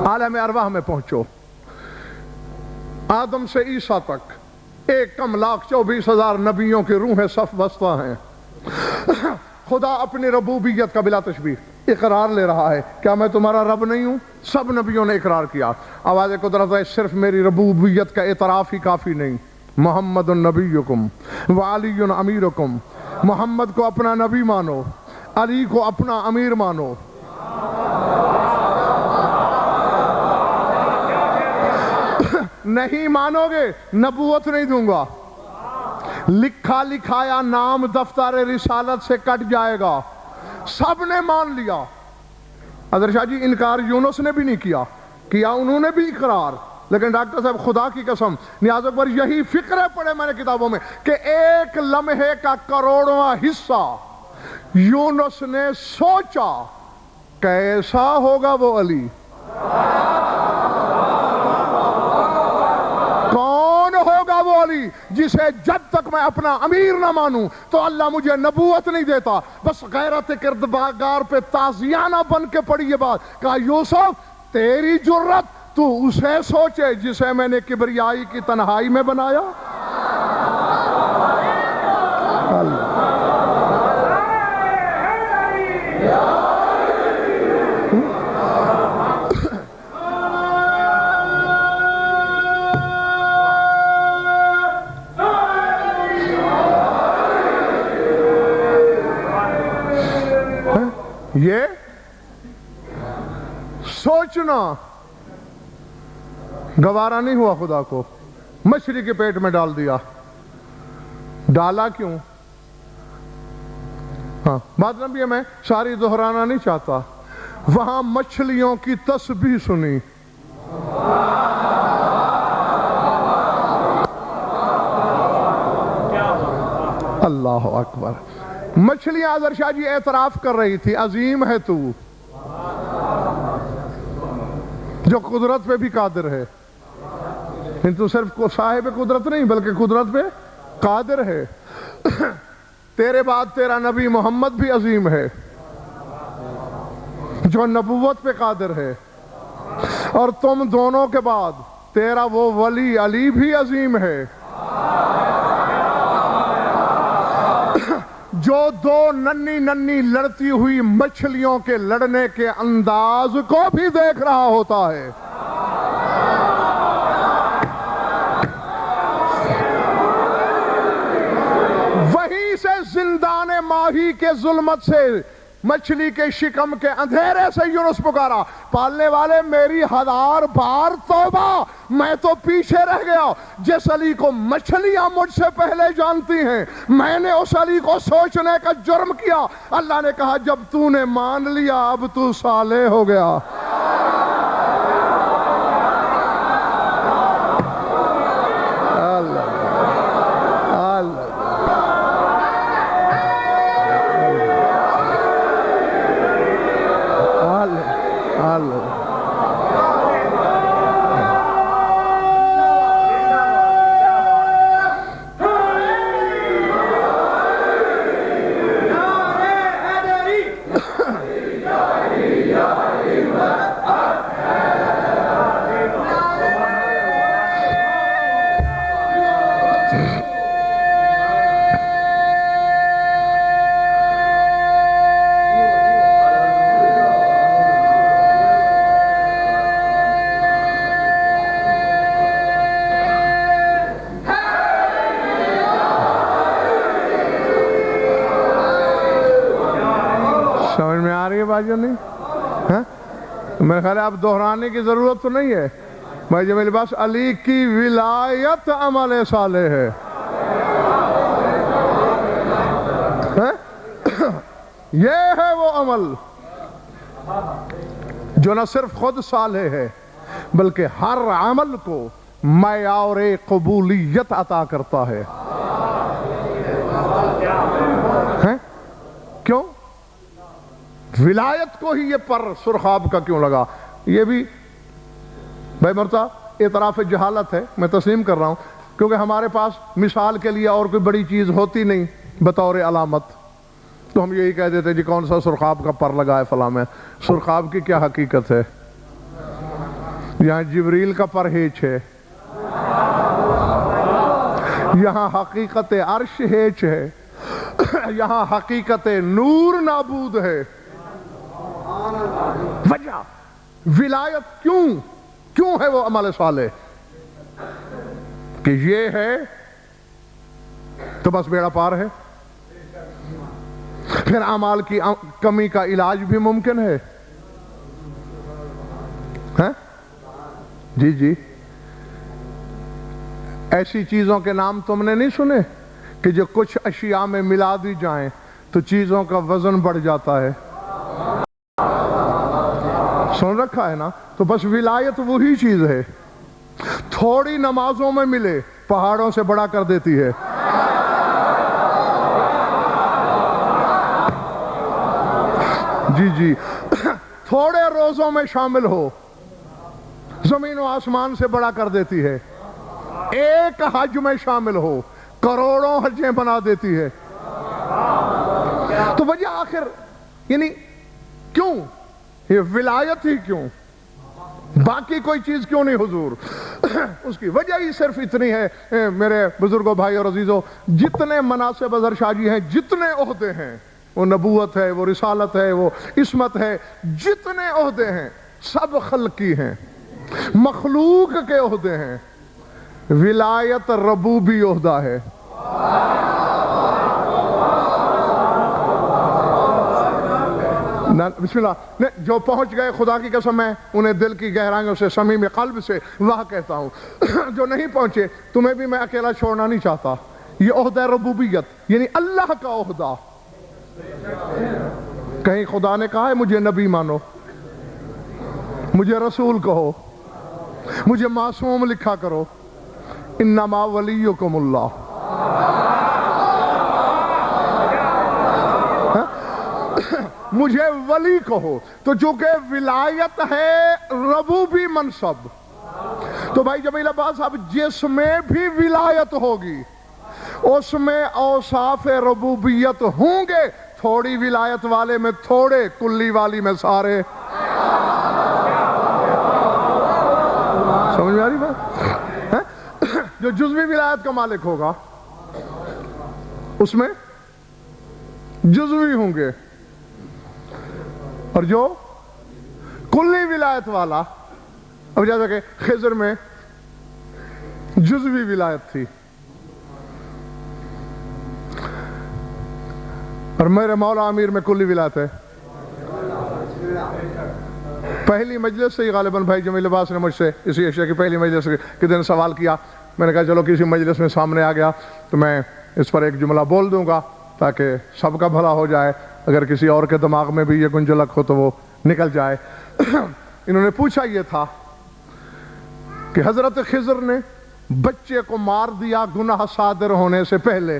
عالم ارواح میں پہنچو. آدم سے عیسیٰ تک 1,24,000 نبیوں کی روحیں صف بستہ ہیں. خدا اپنی ربوبیت کا بلا تشبیہ اقرار لے رہا ہے. کیا میں تمہارا رب نہیں ہوں؟ سب نبیوں نے اقرار کیا. آواز قدرت ہے صرف میری ربوبیت کا اعتراف ہی کافی نہیں. محمد نبیکم وعلی امیرکم، محمد کو اپنا نبی مانو، علی کو اپنا امیر مانو. نہیں مانو گے نبوت نہیں دوں گا. لکھا لکھایا نام دفتر رسالت سے کٹ جائے گا. سب نے مان لیا. حضرت شاہ جی انکار یونس نے بھی نہیں کیا انہوں نے بھی اقرار. لیکن ڈاکٹر صاحب خدا کی قسم نیاز اکبر یہی فقرے پڑھے میں نے کتابوں میں کہ 1 لمحے کا کروڑواں حصہ یونس نے سوچا کیسا ہوگا وہ علی. کون ہوگا وہ علی جسے جب تک میں اپنا امیر نہ مانوں تو اللہ مجھے نبوت نہیں دیتا. بس غیرت کردگار پہ تازیانہ بن کے پڑی یہ بات. کہا یوسف تیری جرت تو اسے سوچے جسے میں نے کبریائی کی تنہائی میں بنایا. یہ سوچنا گوارا نہیں ہوا خدا کو. مچھلی کے پیٹ میں ڈال دیا. ڈالا کیوں؟ ہاں بات نبی ہے، میں ساری دہرانا نہیں چاہتا. وہاں مچھلیوں کی تسبیح سنی. اللہ اکبر. مچھلیاں حضرت شاہ جی اعتراف کر رہی تھی عظیم ہے تو جو قدرت پہ بھی قادر ہے. تو صرف صاحب قدرت نہیں بلکہ قدرت پہ قادر ہے. تیرے بعد تیرا نبی محمد بھی عظیم ہے جو نبوت پہ قادر ہے، اور تم دونوں کے بعد تیرا وہ ولی علی بھی عظیم ہے جو 2 ننھی لڑتی ہوئی مچھلیوں کے لڑنے کے انداز کو بھی دیکھ رہا ہوتا ہے. وہیں سے زندان ماہی کے ظلمت سے، مچھلی کے شکم کے اندھیرے سے یونس پکارا پالنے والے میری 1000 بار توبہ، میں تو پیچھے رہ گیا. جس علی کو مچھلیاں مجھ سے پہلے جانتی ہیں میں نے اس علی کو سوچنے کا جرم کیا. اللہ نے کہا جب تو نے مان لیا اب تو صالح ہو گیا. بھائیوں نہیں؟ ہاں میرے خیال ہے اب دہرانے کی ضرورت تو نہیں ہے بھائی جمیل عباس، علی کی ولایت عمل صالح ہے. یہ ہے وہ عمل جو نہ صرف خود صالح ہے بلکہ ہر عمل کو معیار قبولیت عطا کرتا ہے. کیوں؟ ولایت کو ہی یہ پر سرخاب کا کیوں لگا؟ یہ بھی بھائی مرتا اعتراف جہالت ہے، میں تسلیم کر رہا ہوں، کیونکہ ہمارے پاس مثال کے لیے اور کوئی بڑی چیز ہوتی نہیں بطور علامت، تو ہم یہی کہہ دیتے جی کون سا سرخاب کا پر لگا ہے فلاں میں. سرخاب کی کیا حقیقت ہے؟ یہاں جبریل کا پر ہیچ ہے، یہاں حقیقت عرش ہیچ ہے، یہاں حقیقت نور نابود ہے. وجہ ولایت کیوں ہے وہ عمل صالح کہ یہ ہے تو بس بیڑا پار ہے. پھر اعمال کی کمی کا علاج بھی ممکن ہے. جی ایسی چیزوں کے نام تم نے نہیں سنے کہ جو کچھ اشیاء میں ملا دی جائیں تو چیزوں کا وزن بڑھ جاتا ہے؟ سن رکھا ہے نا؟ تو بس ولایت وہی چیز ہے، تھوڑی نمازوں میں ملے پہاڑوں سے بڑا کر دیتی ہے. جی تھوڑے روزوں میں شامل ہو زمین و آسمان سے بڑا کر دیتی ہے. ایک حج میں شامل ہو کروڑوں حجیں بنا دیتی ہے. تو وجہ آخر یعنی کیوں یہ ولایت ہی کیوں؟ باقی کوئی چیز کیوں نہیں حضور؟ اس کی وجہ ہی صرف اتنی ہے میرے بزرگوں بھائی اور عزیزوں، جتنے مناصب اظہر شاہ جی ہیں، جتنے عہدے ہیں، وہ نبوت ہے، وہ رسالت ہے، وہ عصمت ہے، جتنے عہدے ہیں سب خلقی ہیں، مخلوق کے عہدے ہیں. ولایت ربوبی عہدہ ہے. بسم اللہ. جو پہنچ گئے خدا کی قسم ہے انہیں دل کی گہرائیوں سے صمیم قلب سے واہ کہتا ہوں. جو نہیں پہنچے تمہیں بھی میں اکیلا چھوڑنا نہیں چاہتا. یہ عہدہ ربوبیت یعنی اللہ کا عہدہ. کہیں خدا نے کہا ہے مجھے نبی مانو، مجھے رسول کہو، مجھے معصوم لکھا کرو؟ انما ولیکم اللہ. مجھے ولی کہو. تو چونکہ ولایت ہے ربوبی منصب، تو بھائی جمیل عباس صاحب جس میں بھی ولایت ہوگی اس میں اوصاف ربوبیت ہوں گے. تھوڑی ولایت والے میں تھوڑے، کلی والی میں سارے. سمجھ میں آ رہی بات؟ جو جزوی ولایت کا مالک ہوگا اس میں جزوی ہوں گے، اور جو کلی ولایت والا، اب جیسا کہ خضر میں جزوی ولایت تھی اور میرے مولا امیر میں کلی ولایت ہے. پہلی مجلس سے ہی غالباً بھائی جمیل عباس نے مجھ سے اسی اشیاء کی پہلی مجلس کے دن سوال کیا. میں نے کہا چلو کسی مجلس میں سامنے آ گیا تو میں اس پر ایک جملہ بول دوں گا تاکہ سب کا بھلا ہو جائے، اگر کسی اور کے دماغ میں بھی یہ گنجلک ہو تو وہ نکل جائے. انہوں نے پوچھا یہ تھا کہ حضرت خضر نے بچے کو مار دیا گناہ صادر ہونے سے پہلے،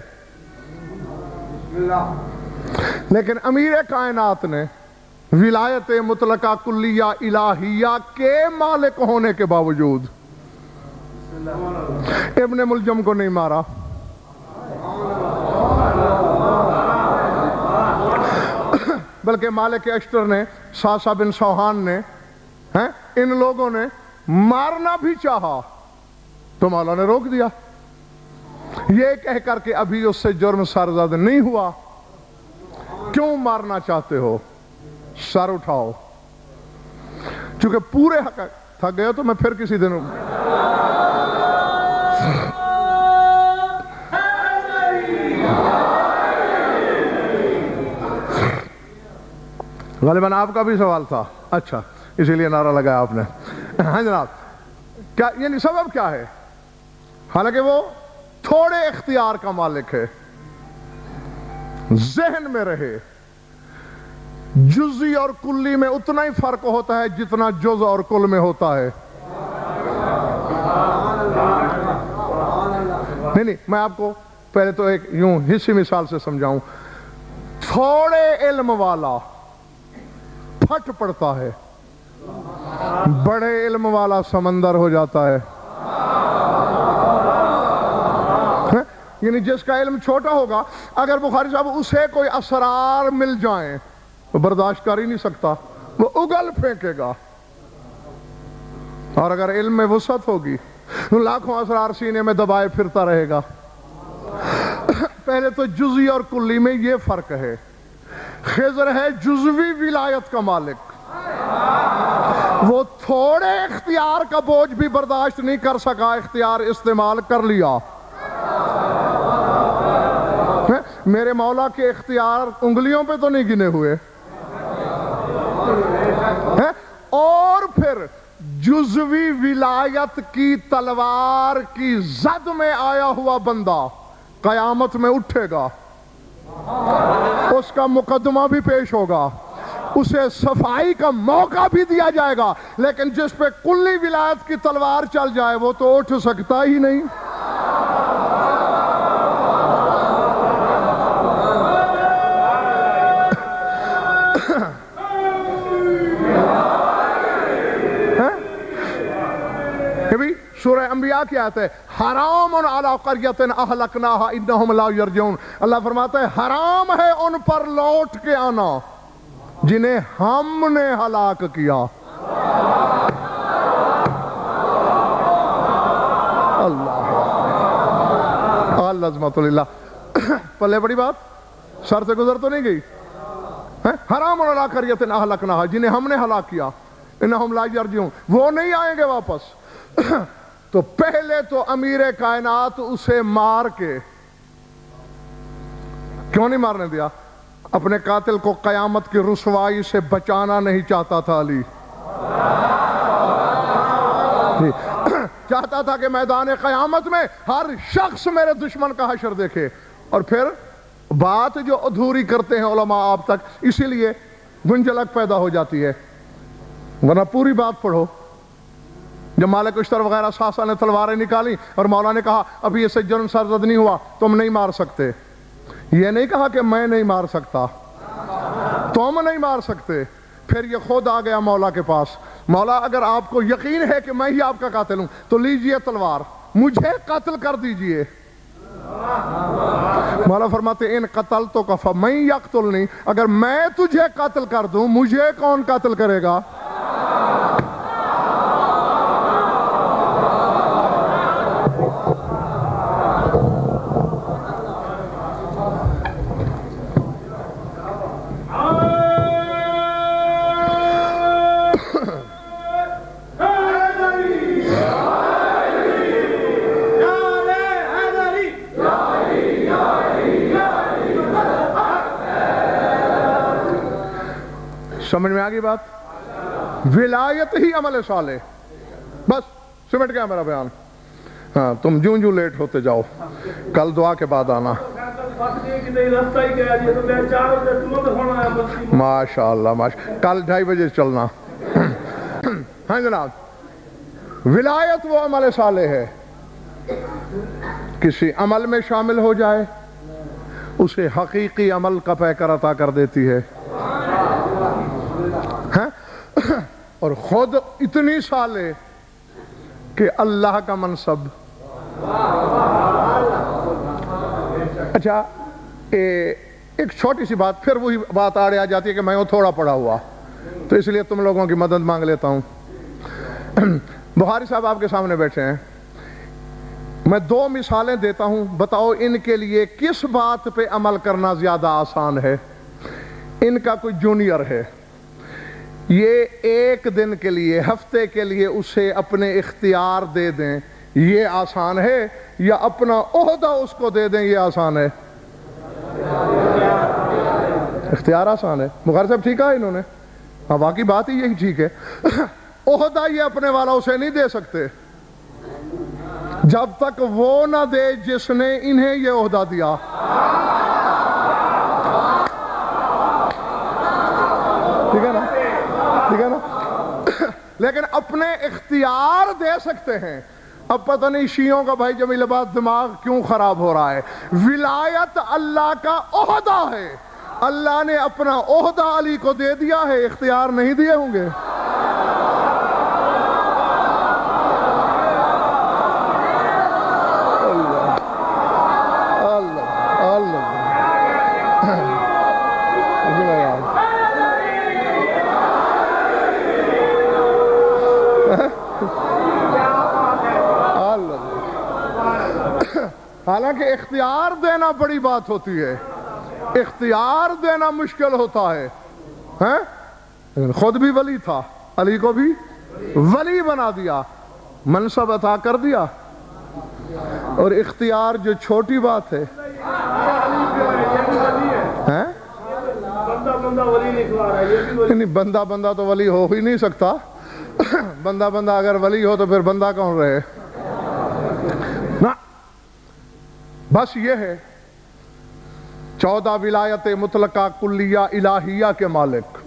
لیکن امیر کائنات نے ولایت مطلقہ کلیہ الہیہ کے مالک ہونے کے باوجود ابن ملجم کو نہیں مارا. بلکہ مالک اشتر نے، ساسا بن سوہان نے، ان لوگوں نے مارنا بھی چاہا تو مولا نے روک دیا، یہ کہہ کر کے ابھی اس سے جرم سرزد نہیں ہوا. کیوں مارنا چاہتے ہو؟ سر اٹھاؤ. چونکہ پورے حق تھک گئے تو میں پھر کسی دن غالباً آپ کا بھی سوال تھا، اچھا اسی لیے نعرہ لگایا آپ نے۔ ہاں جناب، کیا یعنی سبب کیا ہے؟ حالانکہ وہ تھوڑے اختیار کا مالک ہے۔ ذہن میں رہے، جزئی اور کلی میں اتنا ہی فرق ہوتا ہے جتنا جز اور کل میں ہوتا ہے۔ نہیں، میں آپ کو پہلے تو ایک یوں حصی مثال سے سمجھاؤں۔ تھوڑے علم والا پھٹ پڑتا ہے، بڑے علم والا سمندر ہو جاتا ہے۔ یعنی جس کا علم چھوٹا ہوگا، اگر بخاری صاحب اسے کوئی اسرار مل جائیں وہ برداشت کر ہی نہیں سکتا، وہ اگل پھینکے گا۔ اور اگر علم میں وسعت ہوگی لاکھوں اسرار سینے میں دبائے پھرتا رہے گا۔ پہلے تو جزئی اور کلی میں یہ فرق ہے۔ خضر ہے جزوی ولایت کا مالک، وہ تھوڑے اختیار کا بوجھ بھی برداشت نہیں کر سکا، اختیار استعمال کر لیا۔ میرے مولا کے اختیار انگلیوں پہ تو نہیں گنے ہوئے۔ اور پھر جزوی ولایت کی تلوار کی زد میں آیا ہوا بندہ قیامت میں اٹھے گا، اس کا مقدمہ بھی پیش ہوگا، اسے صفائی کا موقع بھی دیا جائے گا، لیکن جس پہ کلی ولایت کی تلوار چل جائے وہ تو اٹھ سکتا ہی نہیں۔ سورہ انبیاء کی آیت ہے، حرام علی قریۃ اہلکناھا انہم لا یرجعون۔ اللہ فرماتا ہے حرام ہے ان پر لوٹ کے آنا جنہیں ہم نے ہلاک کیا۔ اللہ عظمت اللہ، پلے بڑی بات سر سے گزر تو نہیں گئی؟ حرام علی قریۃ اہلکناھا، جنہیں ہم نے ہلاک کیا، انہم لا یرجعون، وہ نہیں آئیں گے واپس۔ تو پہلے تو امیر کائنات اسے مار کے، کیوں نہیں مارنے دیا؟ اپنے قاتل کو قیامت کی رسوائی سے بچانا نہیں چاہتا تھا علی، چاہتا تھا کہ میدان قیامت میں ہر شخص میرے دشمن کا حشر دیکھے۔ اور پھر بات جو ادھوری کرتے ہیں علماء آپ تک، اسی لیے گنجلک پیدا ہو جاتی ہے، ورنہ پوری بات پڑھو۔ جب مالک اشتر وغیرہ ساسا نے تلواریں نکالی اور مولا نے کہا ابھی یہ سجن سرزد نہیں ہوا، تم نہیں مار سکتے، یہ نہیں کہا کہ میں نہیں مار سکتا، تم نہیں مار سکتے۔ پھر یہ خود آ گیا مولا کے پاس، مولا اگر آپ کو یقین ہے کہ میں ہی آپ کا قاتل ہوں تو لیجئے تلوار، مجھے قتل کر دیجئے۔ مولا فرماتے ان قتل تو کفا من یقتلنی، اگر میں تجھے قتل کر دوں مجھے کون قتل کرے گا؟ سمجھ میں آگئی بات؟ ولایت ہی عمل صالح، بس سمٹ گیا میرا بیان۔ ہاں تم جوں جوں لیٹ ہوتے جاؤ، کل دعا کے بعد آنا۔ ماشاءاللہ کل 2:30 بجے چلنا۔ ہاں جناب، ولایت وہ عمل صالح ہے، کسی عمل میں شامل ہو جائے اسے حقیقی عمل کا پیکر عطا کر دیتی ہے، اور خود اتنی صالح کہ اللہ کا منصب۔ اچھا ایک چھوٹی سی بات، پھر وہی بات آڑے آ جاتی ہے کہ میں وہ تھوڑا پڑھا ہوا، تو اس لیے تم لوگوں کی مدد مانگ لیتا ہوں۔ بخاری صاحب آپ کے سامنے بیٹھے ہیں، میں 2 مثالیں دیتا ہوں، بتاؤ ان کے لیے کس بات پہ عمل کرنا زیادہ آسان ہے۔ ان کا کوئی جونیئر ہے، یہ 1 دن کے لیے، ہفتے کے لیے اسے اپنے اختیار دے دیں، یہ آسان ہے، یا اپنا عہدہ اس کو دے دیں یہ آسان ہے؟ اختیار آسان ہے. بخاری صاحب ٹھیک کہا انہوں نے, ہاں واقعی بات ہی یہی ٹھیک ہے. عہدہ یہ اپنے والا اسے نہیں دے سکتے جب تک وہ نہ دے جس نے انہیں یہ عہدہ دیا. ٹھیک ہے نا, ٹھیک ہے نا. لیکن اپنے اختیار دے سکتے ہیں. اب پتہ نہیں شیعوں کا بھائی جمیل آباد دماغ کیوں خراب ہو رہا ہے. ولایت اللہ کا عہدہ ہے, اللہ نے اپنا عہدہ علی کو دے دیا ہے, اختیار نہیں دیے ہوں گے. حالانکہ اختیار دینا بڑی بات ہوتی ہے, اختیار دینا مشکل ہوتا ہے. خود بھی ولی تھا, علی کو بھی ولی بنا دیا, منصب عطا کر دیا. اور اختیار جو چھوٹی بات ہے, بندہ بندہ تو ولی ہو ہی نہیں سکتا. بندہ بندہ اگر ولی ہو تو پھر بندہ کون رہے. بس یہ ہے 14 ولایت مطلقہ کلیہ الہیہ کے مالک.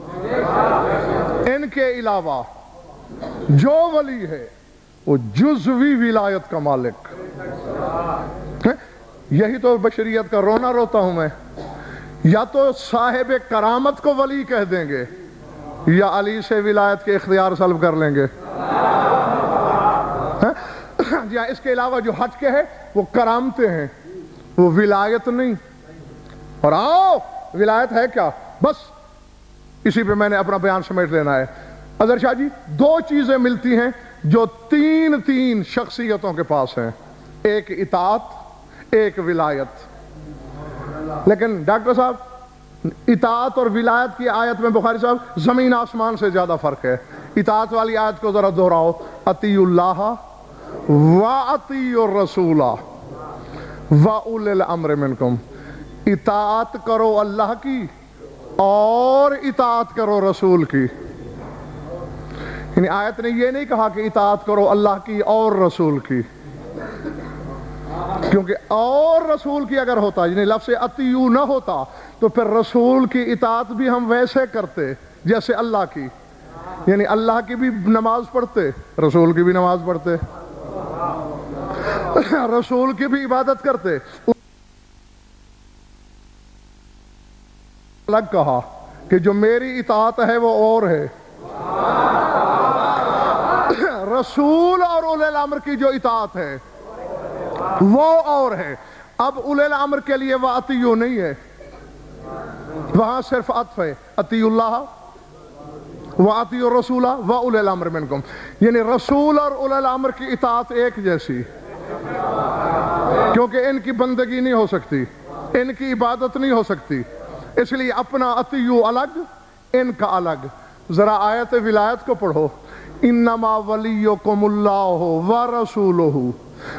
ان کے علاوہ جو ولی ہے وہ جزوی ولایت کا مالک. یہی تو بشریت کا رونا روتا ہوں میں. یا تو صاحب کرامت کو ولی کہہ دیں گے یا علی سے ولایت کے اختیار سلب کر لیں گے. یا اس کے علاوہ جو ہٹ کے ہے وہ کرامتیں ہیں, وہ ولایت نہیں. اور آؤ ولایت ہے کیا, بس اسی پہ میں نے اپنا بیان سمیٹ لینا ہے. اظہر شاہ جی, 2 چیزیں ملتی ہیں جو تین شخصیتوں کے پاس ہیں, ایک اطاعت, ایک ولایت. لیکن ڈاکٹر صاحب اطاعت اور ولایت کی آیت میں بخاری صاحب زمین آسمان سے زیادہ فرق ہے. اطاعت والی آیت کو ذرا دہراؤ, اطیعوا اللہ واطیعوا الرسول وَأُولِي الْأَمْرِ مِنْكُمْ. اطاعت کرو اللہ کی اور اطاعت کرو رسول کی. یعنی آیت نے یہ نہیں کہا کہ اطاعت کرو اللہ کی اور رسول کی, کیونکہ اور رسول کی اگر ہوتا, یعنی لفظ اطیعوا نہ ہوتا تو پھر رسول کی اطاعت بھی ہم ویسے کرتے جیسے اللہ کی. یعنی اللہ کی بھی نماز پڑھتے, رسول کی بھی نماز پڑھتے, رسول کی بھی عبادت کرتے. الگ کہا کہ جو میری اطاعت ہے وہ اور ہے, رسول اور اولی الامر کی جو اطاعت ہے وہ اور ہے. اب اولی الامر کے لیے وَأَطِیعُوا نہیں ہے, وہاں صرف عطف ہے, اطیعوا اللہ وَأَطِیعُوا الرَّسُولَ وَأُولِي الْأَمْرِ مِنْكُمْ. یعنی رسول اور اولی الامر کی اطاعت ایک جیسی, کیونکہ ان کی بندگی نہیں ہو سکتی, ان کی عبادت نہیں ہو سکتی, اس لیے اپنا اطیعوا الگ, ان کا الگ. ذرا آیت ولایت کو پڑھو, انما ولیکم اللہ ورسولہ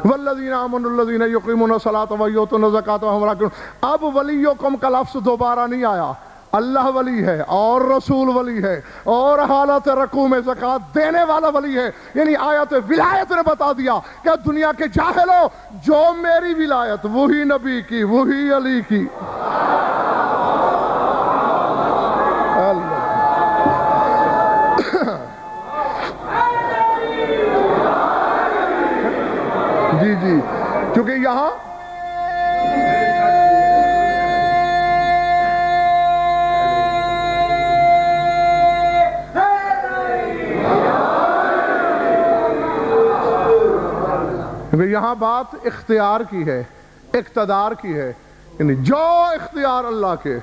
والذین آمنوا الذین یقیمون الصلاۃ ویؤتون الزکاۃ وہم راکعون. اب ولیکم کا لفظ دوبارہ نہیں آیا, اللہ ولی ہے اور رسول ولی ہے اور حالت رکوع میں زکوٰۃ دینے والا ولی ہے. یعنی آیت ولایت نے بتا دیا کہ دنیا کے جاہلو, جو میری ولایت وہی نبی کی, وہی علی کی. جی جی, کیونکہ یہاں یہاں بات اختیار کی ہے, اقتدار کی ہے. یعنی جو اختیار اللہ کے,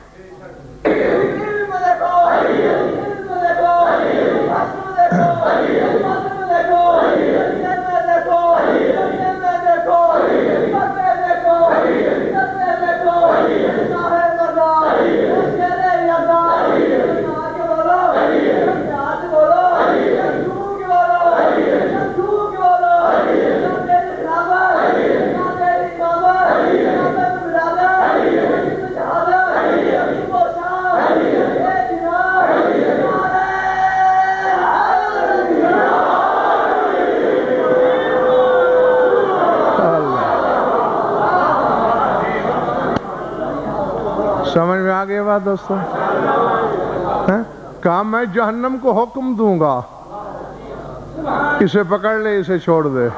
آ گئی بات دوستوں؟ کہا میں جہنم کو حکم دوں گا اسے پکڑ لے اسے چھوڑ دے.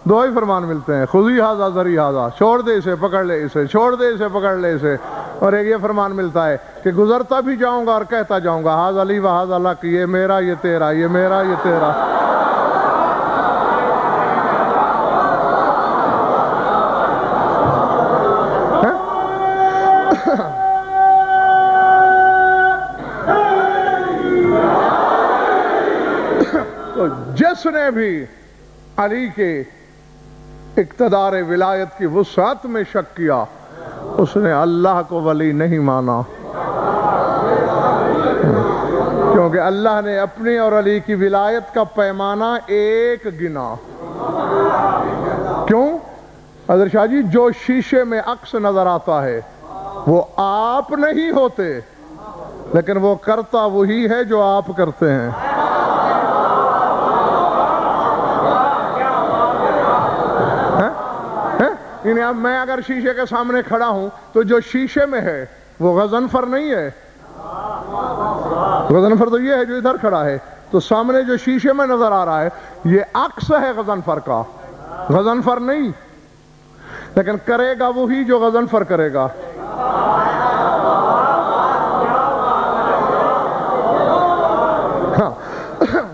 دو ہی فرمان ملتے ہیں، خذی ھذا ذری ھذا، چھوڑ دے اسے پکڑ لے اسے، چھوڑ دے اسے پکڑ لے اسے. اور ایک یہ فرمان ملتا ہے کہ گزرتا بھی جاؤں گا اور کہتا جاؤں گا ھذا لی و ھذا لک، یہ میرا یہ تیرا، یہ میرا یہ تیرا. تو جس نے بھی علی کے اقتدار ولایت کی وسعت میں شک کیا اس نے اللہ کو ولی نہیں مانا، کیونکہ اللہ نے اپنی اور علی کی ولایت کا پیمانہ ایک گنا. کیوں؟ حضرت شاہ جی جو شیشے میں عکس نظر آتا ہے وہ آپ نہیں ہوتے، لیکن وہ کرتا وہی ہے جو آپ کرتے ہیں. یعنی اب میں اگر شیشے کے سامنے کھڑا ہوں تو جو شیشے میں ہے وہ غضنفر نہیں ہے. غضنفر تو یہ ہے جو ادھر کھڑا ہے، تو سامنے جو شیشے میں نظر آ رہا ہے یہ عکس ہے غضنفر کا، غضنفر نہیں. لیکن کرے گا وہی جو غضنفر کرے گا.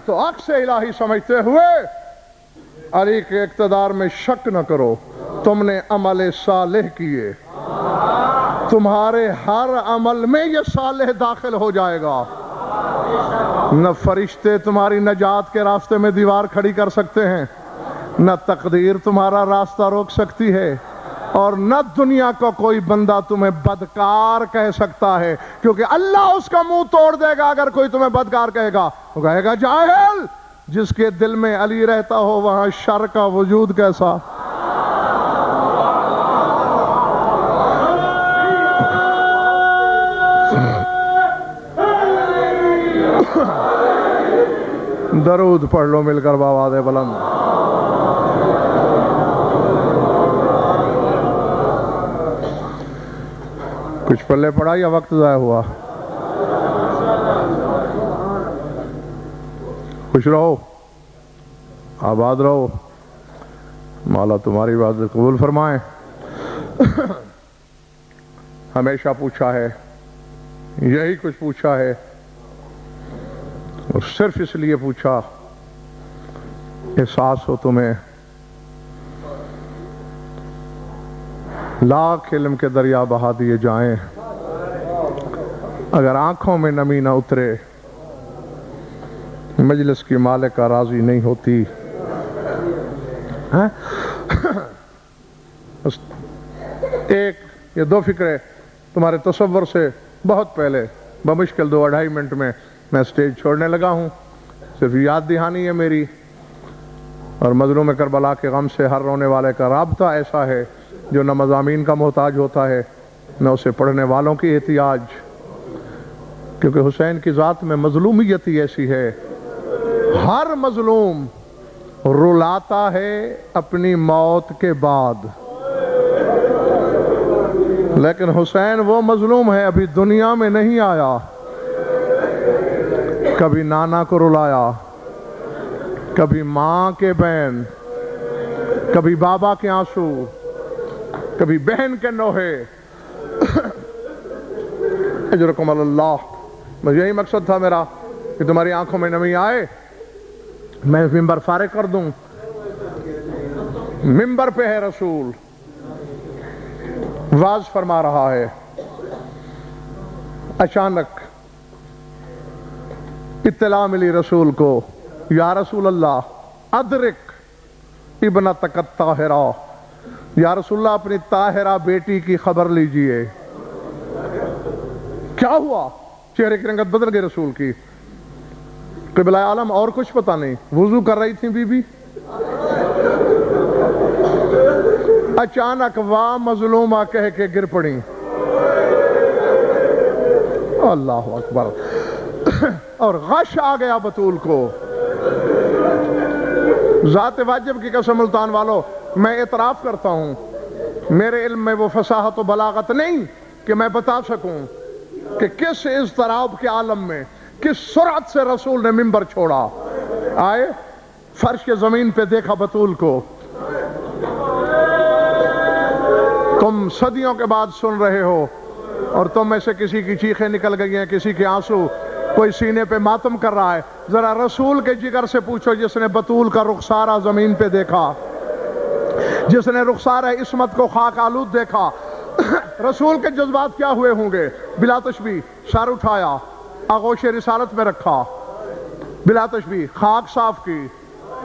تو عکس الہی سمجھتے ہوئے علی کے اقتدار میں شک نہ کرو. تم نے عمل صالح کیے، تمہارے ہر عمل میں یہ صالح داخل ہو جائے گا. نہ فرشتے تمہاری نجات کے راستے میں دیوار کھڑی کر سکتے ہیں، نہ تقدیر تمہارا راستہ روک سکتی ہے، اور نہ دنیا کا کوئی بندہ تمہیں بدکار کہہ سکتا ہے، کیونکہ اللہ اس کا منہ توڑ دے گا اگر کوئی تمہیں بدکار کہے گا. وہ کہے گا جاہل، جس کے دل میں علی رہتا ہو وہاں شر کا وجود کیسا. درود پڑھ لو مل کر بآواز بلند. کچھ پلے پڑا یا وقت ضائع ہوا؟ خوش رہو، آباد رہو، مولا تمہاری عبادت قبول فرمائیں. ہمیشہ پوچھا ہے، یہی کچھ پوچھا ہے، اور صرف اس لیے پوچھا احساس ہو تمہیں لاکھ علم کے دریا بہا دیے جائیں، اگر آنکھوں میں نمی نہ اترے مجلس کی مالکہ راضی نہیں ہوتی. ایک یا دو فکرے تمہارے تصور سے بہت پہلے بمشکل 2-2.5 منٹ میں سٹیج چھوڑنے لگا ہوں. صرف یاد دہانی ہے میری، اور مظلوم کربلا کے غم سے ہر رونے والے کا رابطہ ایسا ہے جو نہ مضامین کا محتاج ہوتا ہے نہ اسے پڑھنے والوں کی احتیاج، کیونکہ حسین کی ذات میں مظلومیت ہی ایسی ہے. ہر مظلوم رلاتا ہے اپنی موت کے بعد، لیکن حسین وہ مظلوم ہے ابھی دنیا میں نہیں آیا. کبھی نانا کو رلایا، کبھی ماں کے بین، کبھی بابا کے آنسو، کبھی بہن کے نوحے. اجرکم اللہ. بس یہی مقصد تھا میرا کہ تمہاری آنکھوں میں نمی آئے، میں ممبر فارغ کر دوں. ممبر پہ ہے رسول، واز فرما رہا ہے. اچانک اطلاع ملی رسول کو، یا رسول اللہ ادرک ابنتک الطاہرہ، یا رسول اللہ اپنی طاہرہ بیٹی کی خبر لیجئے. کیا ہوا؟ چہرے کی رنگت بدل گئی رسول کی. قبلہ عالم اور کچھ پتہ نہیں، وضو کر رہی تھی بی بی، اچانک واہ مظلومہ کہہ کے گر پڑی. اللہ اکبر. اور غش آ گیا بطول کو. ذات واجب کی قسم ملتان والو، میں اعتراف کرتا ہوں میرے علم میں وہ فصاحت و بلاغت نہیں کہ میں بتا سکوں کہ کس اضطراب کے عالم میں کس سرعت سے رسول نے منبر چھوڑا، آئے فرش کے زمین پہ دیکھا بطول کو. تم صدیوں کے بعد سن رہے ہو اور تم میں سے کسی کی چیخیں نکل گئی ہیں، کسی کے آنسو، کوئی سینے پہ ماتم کر رہا ہے. ذرا رسول کے جگر سے پوچھو جس نے بطول کا رخسارہ زمین پہ دیکھا، جس نے رخسارہ عصمت کو خاک آلود دیکھا، رسول کے جذبات کیا ہوئے ہوں گے؟ بلا تشبیہ سر اٹھایا، آغوش رسالت میں رکھا، بلا تشبیہ خاک صاف کی،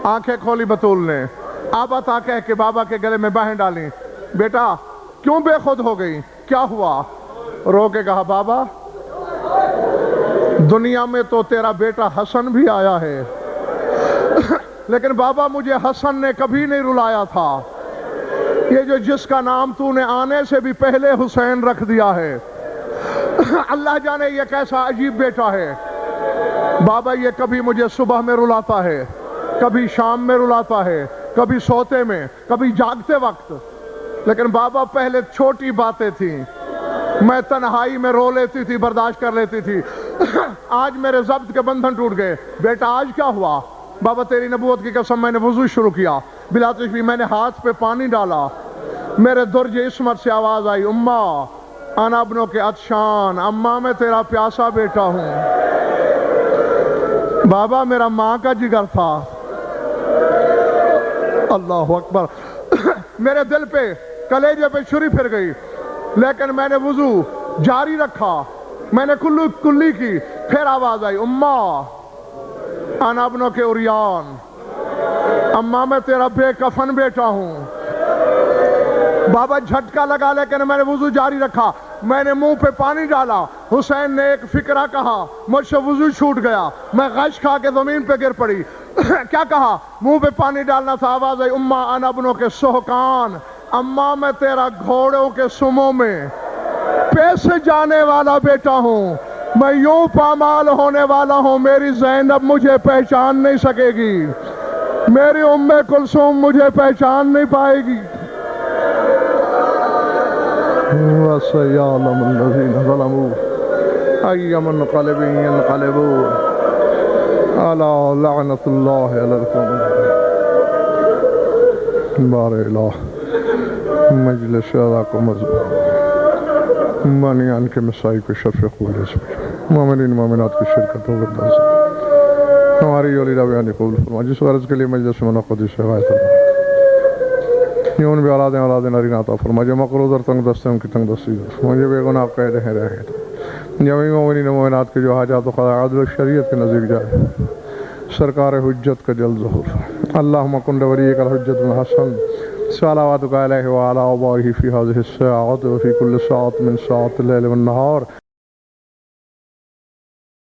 آنکھیں کھولی بطول نے، آبا تا کہہ کے بابا کے گلے میں باہیں ڈالیں. بیٹا کیوں بے خود ہو گئی؟ کیا ہوا؟ رو کے کہا بابا دنیا میں تو تیرا بیٹا حسن بھی آیا ہے، لیکن بابا مجھے حسن نے کبھی نہیں رلایا تھا. یہ جو جس کا نام تو نے آنے سے بھی پہلے حسین رکھ دیا ہے، اللہ جانے یہ کیسا عجیب بیٹا ہے. بابا یہ کبھی مجھے صبح میں رلاتا ہے، کبھی شام میں رلاتا ہے، کبھی سوتے میں، کبھی جاگتے وقت. لیکن بابا پہلے چھوٹی باتیں تھیں، میں تنہائی میں رو لیتی تھی، برداشت کر لیتی تھی. آج میرے ضبط کے بندھن ٹوٹ گئے. بیٹا آج کیا ہوا؟ بابا تیری نبوت کی قسم میں نے وضو شروع کیا، بلا تشبیہ میں نے ہاتھ پہ پانی ڈالا، میرے درج عصمت سے آواز آئی اماں انا ابنوں کے عطشان، اماں میں تیرا پیاسا بیٹا ہوں. بابا میرا ماں کا جگر تھا. اللہ اکبر. میرے دل پہ کلیجے پہ چھری پھر گئی، لیکن میں نے وضو جاری رکھا، میں نے کلی کی. پھر آواز آئی اماں انا ابنوں کے عریان، اماں میں تیرا بے کفن بیٹا ہوں. بابا جھٹکا لگا لیکن میں نے وضو جاری رکھا. میں نے منہ پہ پانی ڈالا، حسین نے ایک فکرہ کہا، مجھ سے وضو چھوٹ گیا، میں غش کھا کے زمین پہ گر پڑی. کیا کہا؟ منہ پہ پانی ڈالنا تھا. آواز آئی اماں انا ابنوں کے سہکان، اماں میں تیرا گھوڑوں کے سموں میں پیسے جانے والا بیٹا ہوں. میں یوں پامال ہونے والا ہوں، میری زینب مجھے پہچان نہیں سکے گی، میری ام کلثوم مجھے پہچان نہیں پائے گی. وَسَيَعْلَمُ الَّذِينَ ظَلَمُوا أَيَّ مُنْقَلِبٍ يَنْقَلِبُونَ أَلَا لَعْنَةُ اللَّهِ عَلَى الْكَاذِبِينَ. بار الہ مجلس شہداء کو مضبوط مانعان کے مسائی کو شرف قبول سے مومنین مومنات کی شرکت و برداشت ہماری ولیدہ بیانی قبول فرما. جس غرض کے لیے مجلس منعقد سے غائب فرما، یون بھی اولاد نارین عطا فرما. جو مقروض اور تنگ دست ہیں ان کی تنگ دستی فرما. جو بے گناہ قید ہیں رہے جمعی مومنین مومنات کے جو حاجات و خواہشات عدل و شریعت کے نزدیک جائے، سرکار حجت کا جلد ظہور. اللہم کن ولیک الحجت الحسن صلواتک علیہ وعلی آبائہ فی هذه الساعة وفی کل ساعة من ساعات اللیل والنہار